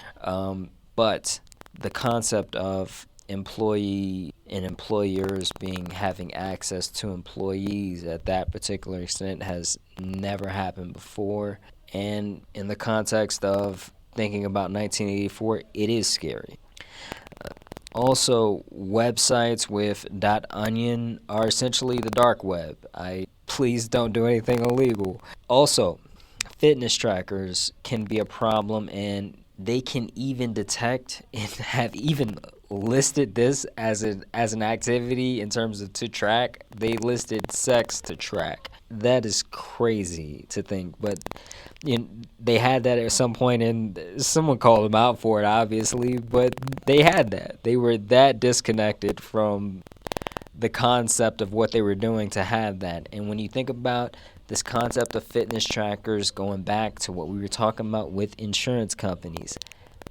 E: But the concept of employee and employers having access to employees at that particular extent has never happened before. And in the context of thinking about 1984, it is scary. Also, websites with .onion are essentially the dark web. Please don't do anything illegal. Also, fitness trackers can be a problem, and they can even detect and have even listed this as an activity in terms of to track. They listed sex to track. That is crazy to think, but they had that at some point, and someone called them out for it, obviously, but they had that. They were that disconnected from the concept of what they were doing to have that. And when you think about this concept of fitness trackers, going back to what we were talking about with insurance companies,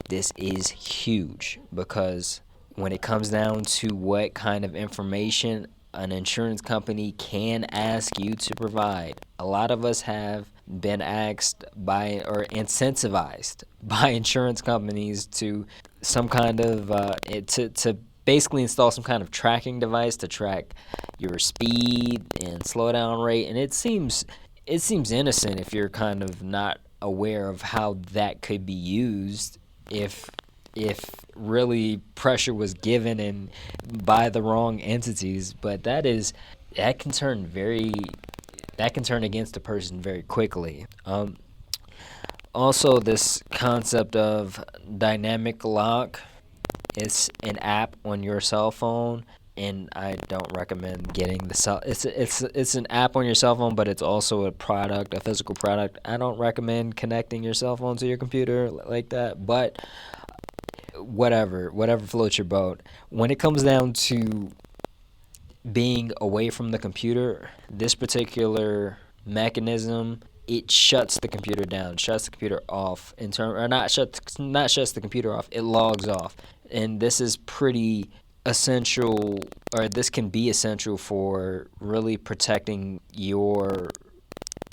E: this is huge, because when it comes down to what kind of information an insurance company can ask you to provide, a lot of us have been asked by or incentivized by insurance companies to some kind of to basically install some kind of tracking device to track your speed and slowdown rate. And it seems innocent if you're kind of not aware of how that could be used if really pressure was given and by the wrong entities. But that can turn against a person very quickly. Also, this concept of dynamic lock, it's an app on your cell phone, and I don't recommend getting it's an app on your cell phone, but it's also a physical product. I don't recommend connecting your cell phone to your computer like that, but whatever floats your boat. When it comes down to being away from the computer, this particular mechanism, it shuts the computer down, shuts the computer off not shuts the computer off, it logs off. And this is pretty essential, or this can be essential for really protecting your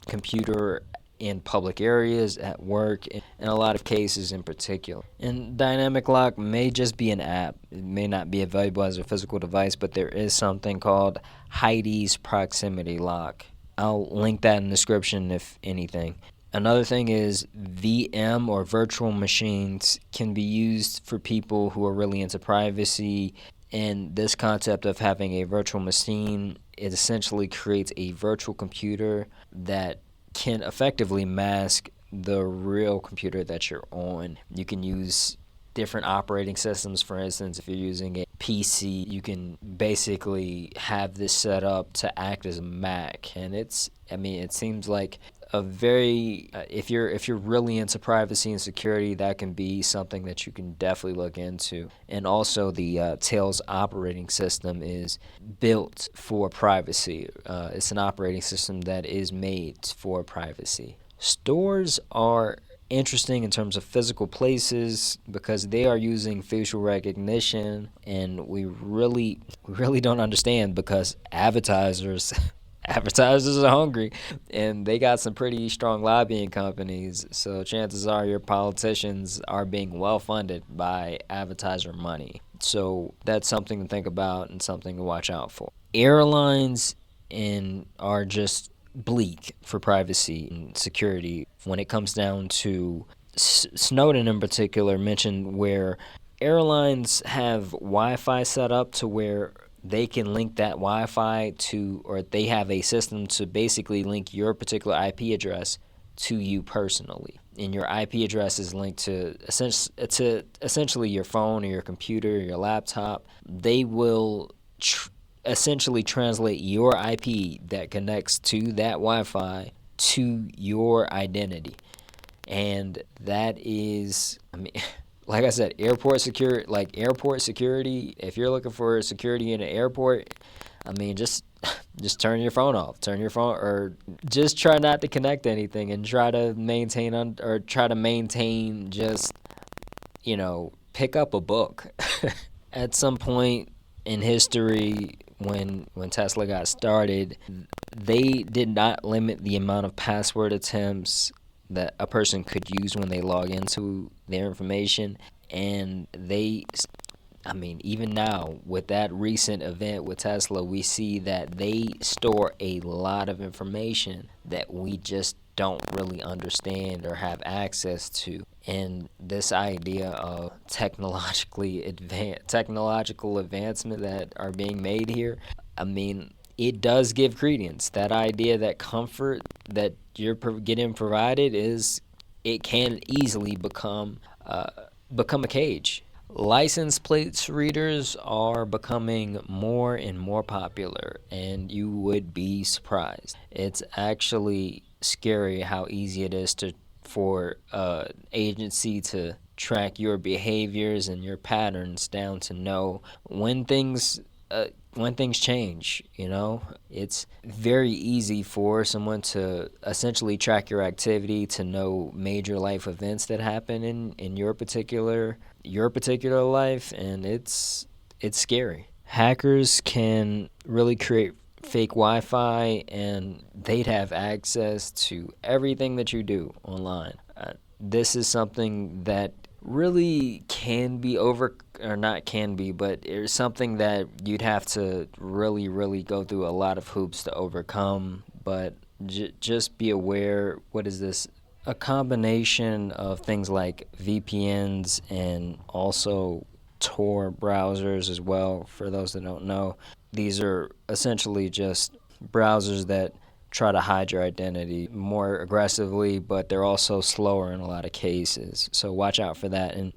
E: computer in public areas, at work, in a lot of cases in particular. And dynamic lock may just be an app. It may not be available as a physical device, but there is something called Hideez proximity lock. I'll link that in the description if anything. Another thing is VM, or virtual machines, can be used for people who are really into privacy. And this concept of having a virtual machine, it essentially creates a virtual computer that can effectively mask the real computer that you're on. You can use different operating systems. For instance, if you're using a PC, you can basically have this set up to act as a Mac. And it seems like a very if you're really into privacy and security, that can be something that you can definitely look into. And also the Tails operating system is built for privacy. It's an operating system that is made for privacy. Stores are interesting in terms of physical places because they are using facial recognition, and we really don't understand because advertisers are hungry and they got some pretty strong lobbying companies, so chances are your politicians are being well funded by advertiser money. So that's something to think about and something to watch out for. Airlines are just bleak for privacy and security when it comes down to Snowden in particular mentioned where airlines have Wi-Fi set up to where they can link that Wi-Fi to, or they have a system to basically link your particular IP address to you personally. And your IP address is linked to essentially your phone or your computer or your laptop. They will essentially translate your IP that connects to that Wi-Fi to your identity. And that is, like I said, airport security, if you're looking for security in an airport, just turn your phone off. Turn your phone, or just try not to connect to anything and try to maintain just, pick up a book. At some point in history, when Tesla got started, they did not limit the amount of password attempts that a person could use when they log into their information. And even now, with that recent event with Tesla, we see that they store a lot of information that we just don't really understand or have access to. And this idea of technological advancement that are being made here, it does give credence. That idea, that comfort that you're getting provided it can easily become a cage. License plates readers are becoming more and more popular, and you would be surprised. It's actually scary how easy it is for an agency to track your behaviors and your patterns down to know when things change. It's very easy for someone to essentially track your activity, to know major life events that happen in your particular life, and it's scary. Hackers can really create fake Wi-Fi, and they'd have access to everything that you do online. This is something that really can be but it's something that you'd have to really go through a lot of hoops to overcome. But just be aware, what is this? A combination of things like VPNs and also Tor browsers as well. For those that don't know, these are essentially just browsers that try to hide your identity more aggressively, but they're also slower in a lot of cases. So watch out for that. And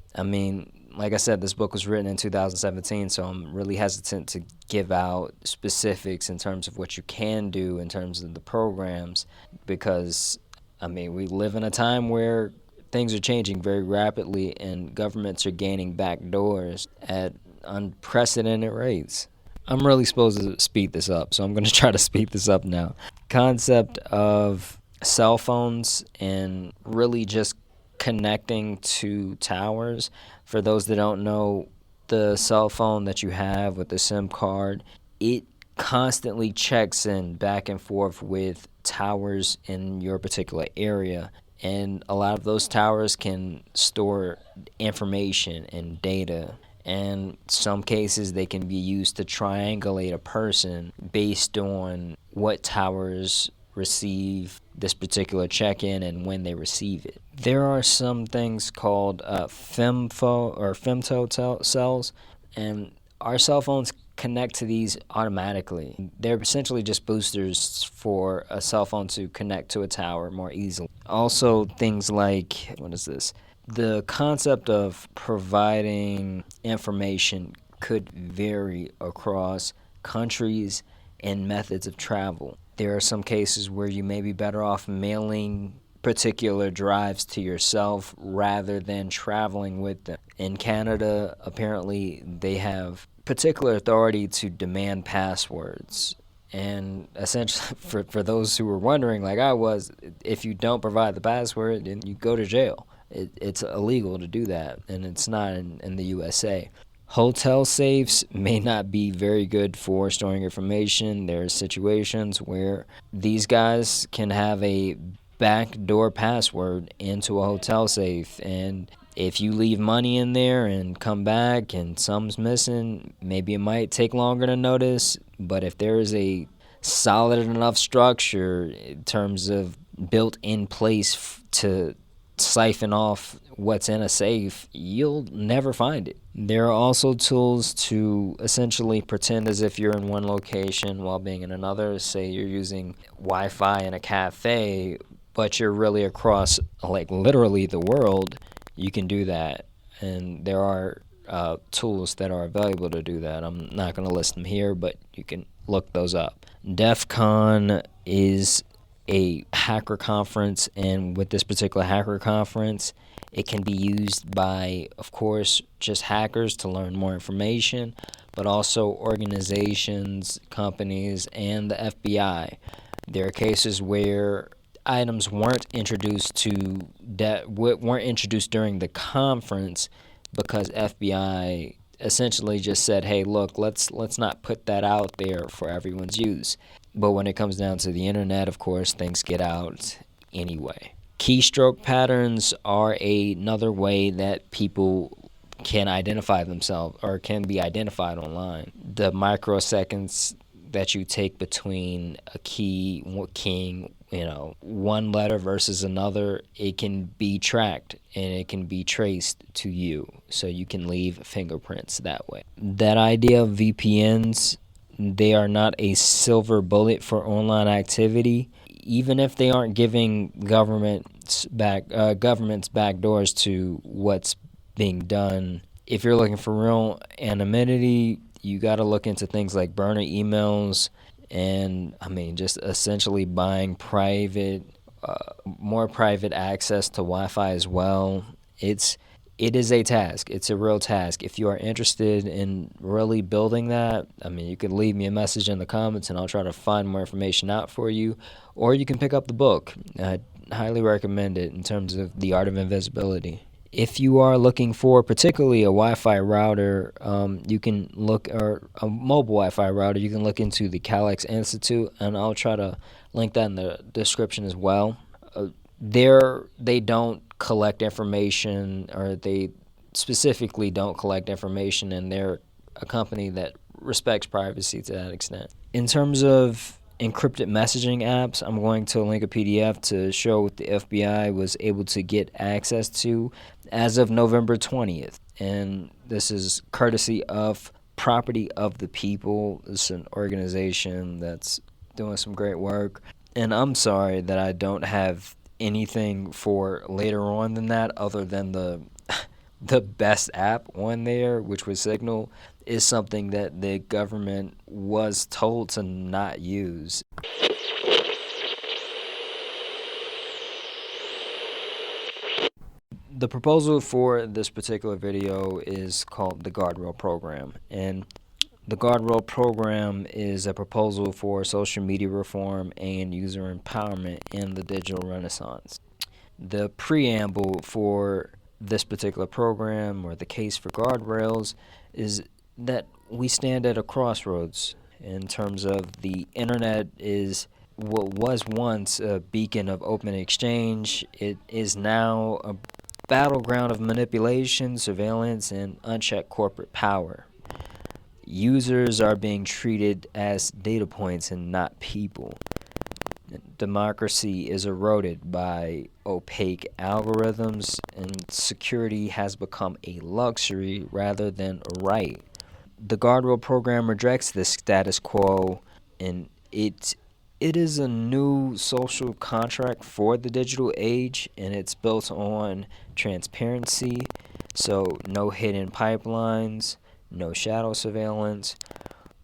E: like I said, this book was written in 2017, so I'm really hesitant to give out specifics in terms of what you can do in terms of the programs, because we live in a time where things are changing very rapidly and governments are gaining back doors at unprecedented rates. I'm really supposed to speed this up, so I'm going to try to speed this up now. Concept of cell phones and really just connecting to towers. For those that don't know, the cell phone that you have with the SIM card, it constantly checks in back and forth with towers in your particular area. And a lot of those towers can store information and data. And some cases they can be used to triangulate a person based on what towers receive this particular check-in and when they receive it. There are some things called femto cells, and our cell phones connect to these automatically. They're essentially just boosters for a cell phone to connect to a tower more easily. Also, things like, the concept of providing information could vary across countries and methods of travel. There are some cases where you may be better off mailing particular drives to yourself rather than traveling with them. In Canada, apparently, they have particular authority to demand passwords. And essentially, for those who were wondering, like I was, if you don't provide the password, then you go to jail. It's illegal to do that, and it's not in the USA. Hotel safes may not be very good for storing information. There are situations where these guys can have a backdoor password into a hotel safe, and if you leave money in there and come back and something's missing, maybe it might take longer to notice, but if there is a solid enough structure in terms of built in place to siphon off what's in a safe, you'll never find it. There are also tools to essentially pretend as if you're in one location while being in another. Say you're using Wi-Fi in a cafe, but you're really across, like, literally the world. You can do that, and there are tools that are available to do that. I'm not going to list them here, but you can look those up. DEF CON is a hacker conference, and with this particular hacker conference, it can be used by, of course, just hackers to learn more information, but also organizations, companies, and the FBI. There are cases where items weren't introduced during the conference because FBI essentially just said, hey, look, let's not put that out there for everyone's use. But when it comes down to the internet, of course, things get out anyway. Keystroke patterns are another way that people can identify themselves or can be identified online. The microseconds that you take between a keying, one letter versus another, it can be tracked and it can be traced to you, so you can leave fingerprints that way. That idea of VPNs, they are not a silver bullet for online activity, even if they aren't giving governments backdoors to what's being done. If you're looking for real anonymity, you got to look into things like burner emails and, just essentially buying more private access to Wi-Fi as well. It is a task. It's a real task. If you are interested in really building that, you could leave me a message in the comments and I'll try to find more information out for you. Or you can pick up the book. I highly recommend it in terms of the Art of Invisibility. If you are looking for particularly a Wi-Fi router, you can look, or a mobile Wi-Fi router, you can look into the Calyx Institute, and I'll try to link that in the description as well. They don't collect information, or they specifically don't collect information, and they're a company that respects privacy to that extent. In terms of encrypted messaging apps, I'm going to link a PDF to show what the FBI was able to get access to as of November 20th. And this is courtesy of Property of the People. It's an organization that's doing some great work. And I'm sorry that I don't have anything for later on than that, other than the best app on there, which was Signal, is something that the government was told to not use. The proposal for this particular video is called the Guardrail program, and the Guardrail program is a proposal for social media reform and user empowerment in the digital renaissance. The preamble for this particular program, or the case for guardrails, is that we stand at a crossroads in terms of the internet is what was once a beacon of open exchange. It is now a battleground of manipulation, surveillance, and unchecked corporate power. Users are being treated as data points and not people. Democracy is eroded by opaque algorithms, and security has become a luxury rather than a right. The Guardrail program rejects this status quo, and it is a new social contract for the digital age, and it's built on transparency, so no hidden pipelines, no shadow surveillance,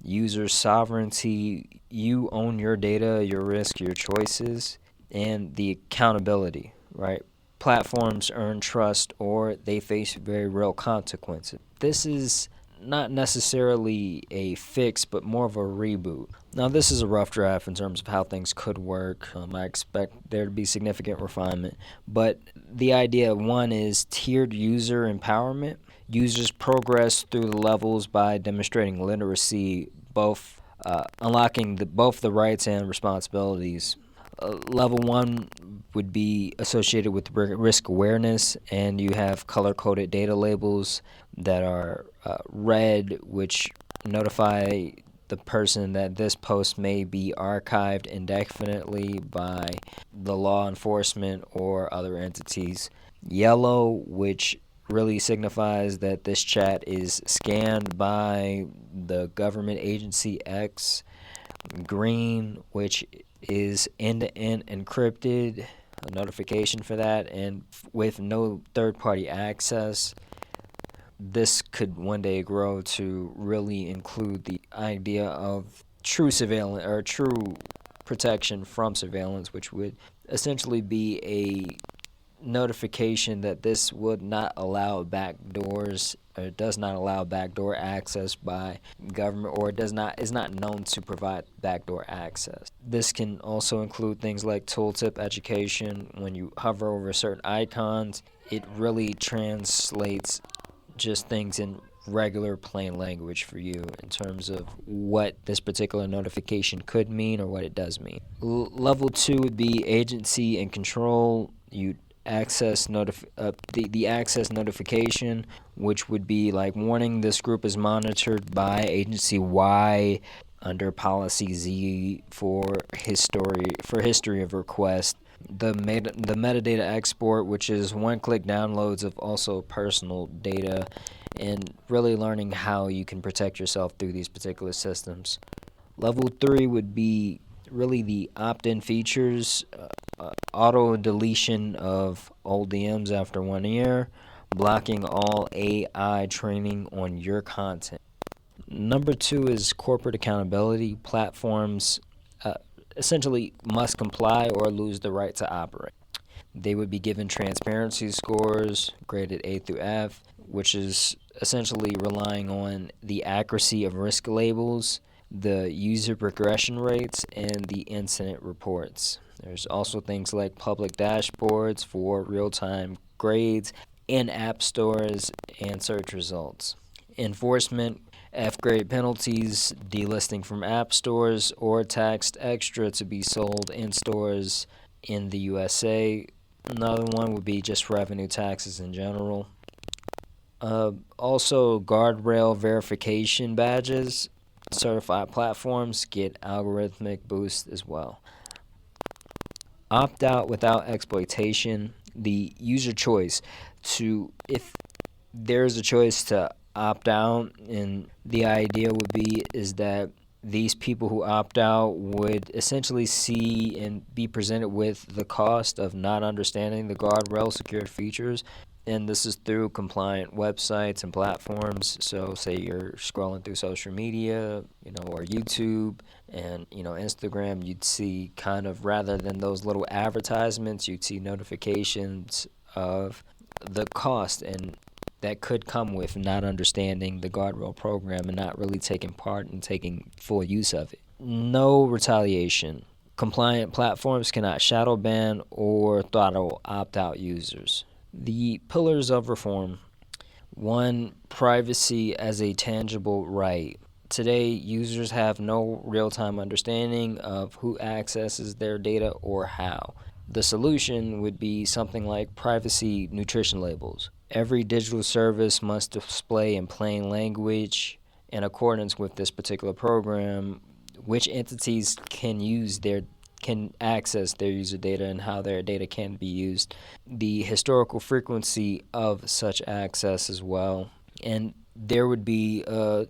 E: user sovereignty, you own your data, your risk, your choices, and the accountability, right? Platforms earn trust or they face very real consequences. This is not necessarily a fix, but more of a reboot. Now, this is a rough draft in terms of how things could work. I expect there to be significant refinement. But the idea, one, is tiered user empowerment. Users progress through the levels by demonstrating literacy, both unlocking both the rights and responsibilities. Level 1 would be associated with risk awareness, and you have color-coded data labels that are red, which notify the person that this post may be archived indefinitely by the law enforcement or other entities. Yellow, which really signifies that this chat is scanned by the government agency X. Green, which is end-to-end encrypted, a notification for that, and with no third-party access. This could one day grow to really include the idea of true surveillance or true protection from surveillance, which would essentially be a notification that this would not allow backdoors, or does not allow backdoor access by government, or is not known to provide backdoor access. This can also include things like tooltip education. When you hover over certain icons, it really translates just things in regular plain language for you in terms of what this particular notification could mean or what it does mean. Level 2 would be agency and control. You access the access notification, which would be like warning this group is monitored by agency Y under policy Z for history of request. The metadata export, which is one-click downloads of also personal data, and really learning how you can protect yourself through these particular systems. Level 3 would be really the opt-in features, auto deletion of old DMs after 1 year, blocking all AI training on your content. Number 2 is corporate accountability. Platforms essentially must comply or lose the right to operate. They would be given transparency scores graded A through F, which is essentially relying on the accuracy of risk labels, the user progression rates, and the incident reports. There's also things like public dashboards for real-time grades in app stores and search results. Enforcement, F-grade penalties, delisting from app stores, or taxed extra to be sold in stores in the USA. Another one would be just revenue taxes in general. Also, Guardrail verification badges. Certified platforms get algorithmic boost as well. Opt out without exploitation. The user choice if there's a choice to opt out, and the idea would be is that these people who opt out would essentially see and be presented with the cost of not understanding the Guardrail secured features. And this is through compliant websites and platforms. So say you're scrolling through social media, or YouTube and, Instagram, you'd see kind of, rather than those little advertisements, you'd see notifications of the cost and that could come with not understanding the Guardrail program and not really taking part and taking full use of it. No retaliation. Compliant platforms cannot shadow ban or throttle opt-out users. The pillars of reform. 1, privacy as a tangible right. Today, users have no real-time understanding of who accesses their data or how. The solution would be something like privacy nutrition labels. Every digital service must display in plain language, in accordance with this particular program, which entities can access their user data and how their data can be used, the historical frequency of such access as well, and there would be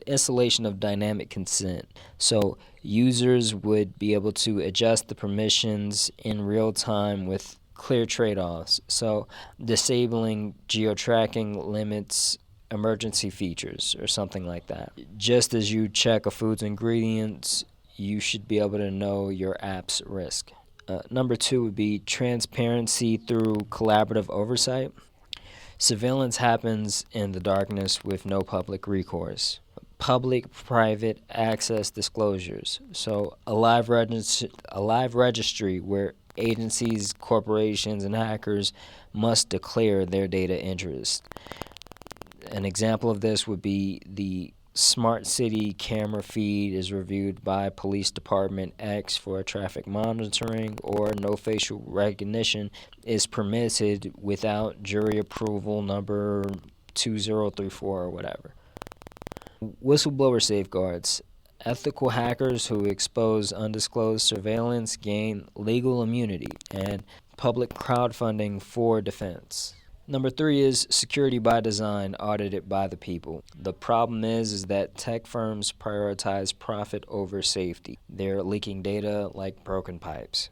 E: installation of dynamic consent. So users would be able to adjust the permissions in real time with clear trade-offs. So disabling geo-tracking limits emergency features or something like that. Just as you check a food's ingredients, you should be able to know your app's risk. Number 2 would be transparency through collaborative oversight. Surveillance happens in the darkness with no public recourse. Public-private access disclosures. So a live registry where agencies, corporations, and hackers must declare their data interests. An example of this would be the Smart City camera feed is reviewed by Police Department X for traffic monitoring, or no facial recognition is permitted without jury approval number 2034 or whatever. Whistleblower safeguards. Ethical hackers who expose undisclosed surveillance gain legal immunity and public crowdfunding for defense. Number 3 is security by design, audited by the people. The problem is that tech firms prioritize profit over safety. They're leaking data like broken pipes.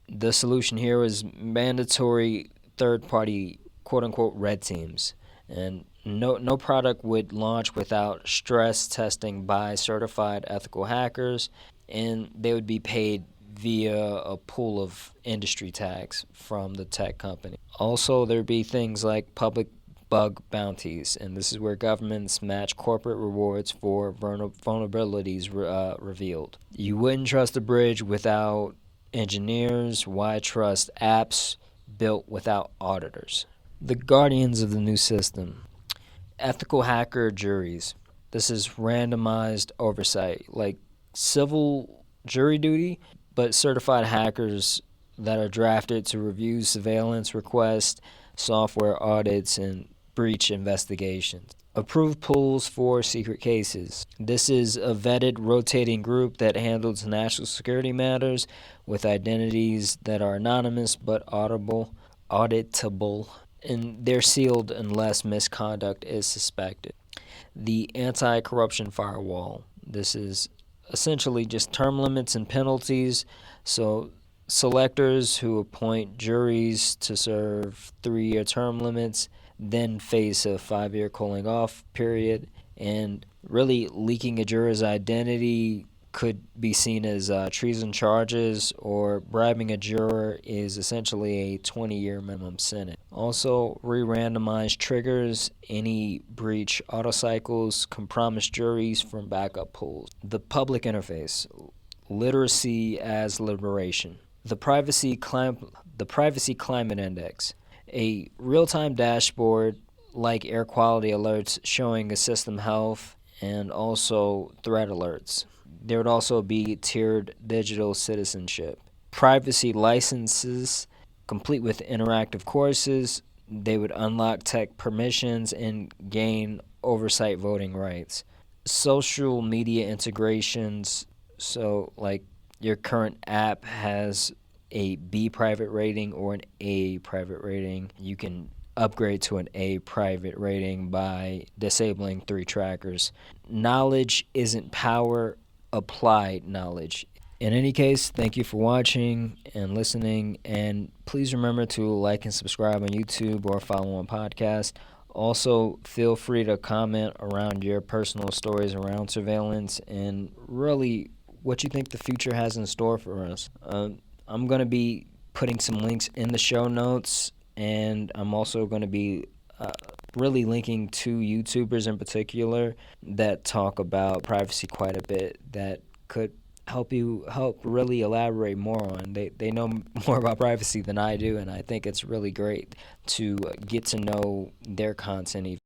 E: The solution here is mandatory third-party quote-unquote red teams. And no product would launch without stress testing by certified ethical hackers, and they would be paid via a pool of industry tags from the tech company. Also, there'd be things like public bug bounties, and this is where governments match corporate rewards for vulnerabilities revealed. You wouldn't trust a bridge without engineers. Why trust apps built without auditors? The guardians of the new system. Ethical hacker juries. This is randomized oversight, like civil jury duty, but certified hackers that are drafted to review surveillance requests, software audits, and breach investigations. Approved pools for secret cases. This is a vetted rotating group that handles national security matters with identities that are anonymous but auditable, and they're sealed unless misconduct is suspected. The anti-corruption firewall. This is essentially just term limits and penalties. So selectors who appoint juries to serve 3-year term limits then face a 5-year cooling off period, and really leaking a juror's identity could be seen as treason charges, or bribing a juror is essentially a 20-year minimum sentence. Also, re-randomized triggers any breach autocycles, compromise juries from backup pools. The public interface, literacy as liberation. The privacy climate index, a real-time dashboard like air quality alerts showing a system health and also threat alerts. There would also be tiered digital citizenship. Privacy licenses, complete with interactive courses. They would unlock tech permissions and gain oversight voting rights. Social media integrations, so like your current app has a B private rating or an A private rating. You can upgrade to an A private rating by disabling 3 trackers. Knowledge isn't power, applied knowledge. In any case, thank you for watching and listening, and please remember to like and subscribe on YouTube or follow on podcast. Also, feel free to comment around your personal stories around surveillance and really what you think the future has in store for us. I'm going to be putting some links in the show notes, and I'm also going to be really linking to YouTubers in particular that talk about privacy quite a bit that could help really elaborate more on. They know more about privacy than I do, and I think it's really great to get to know their content even.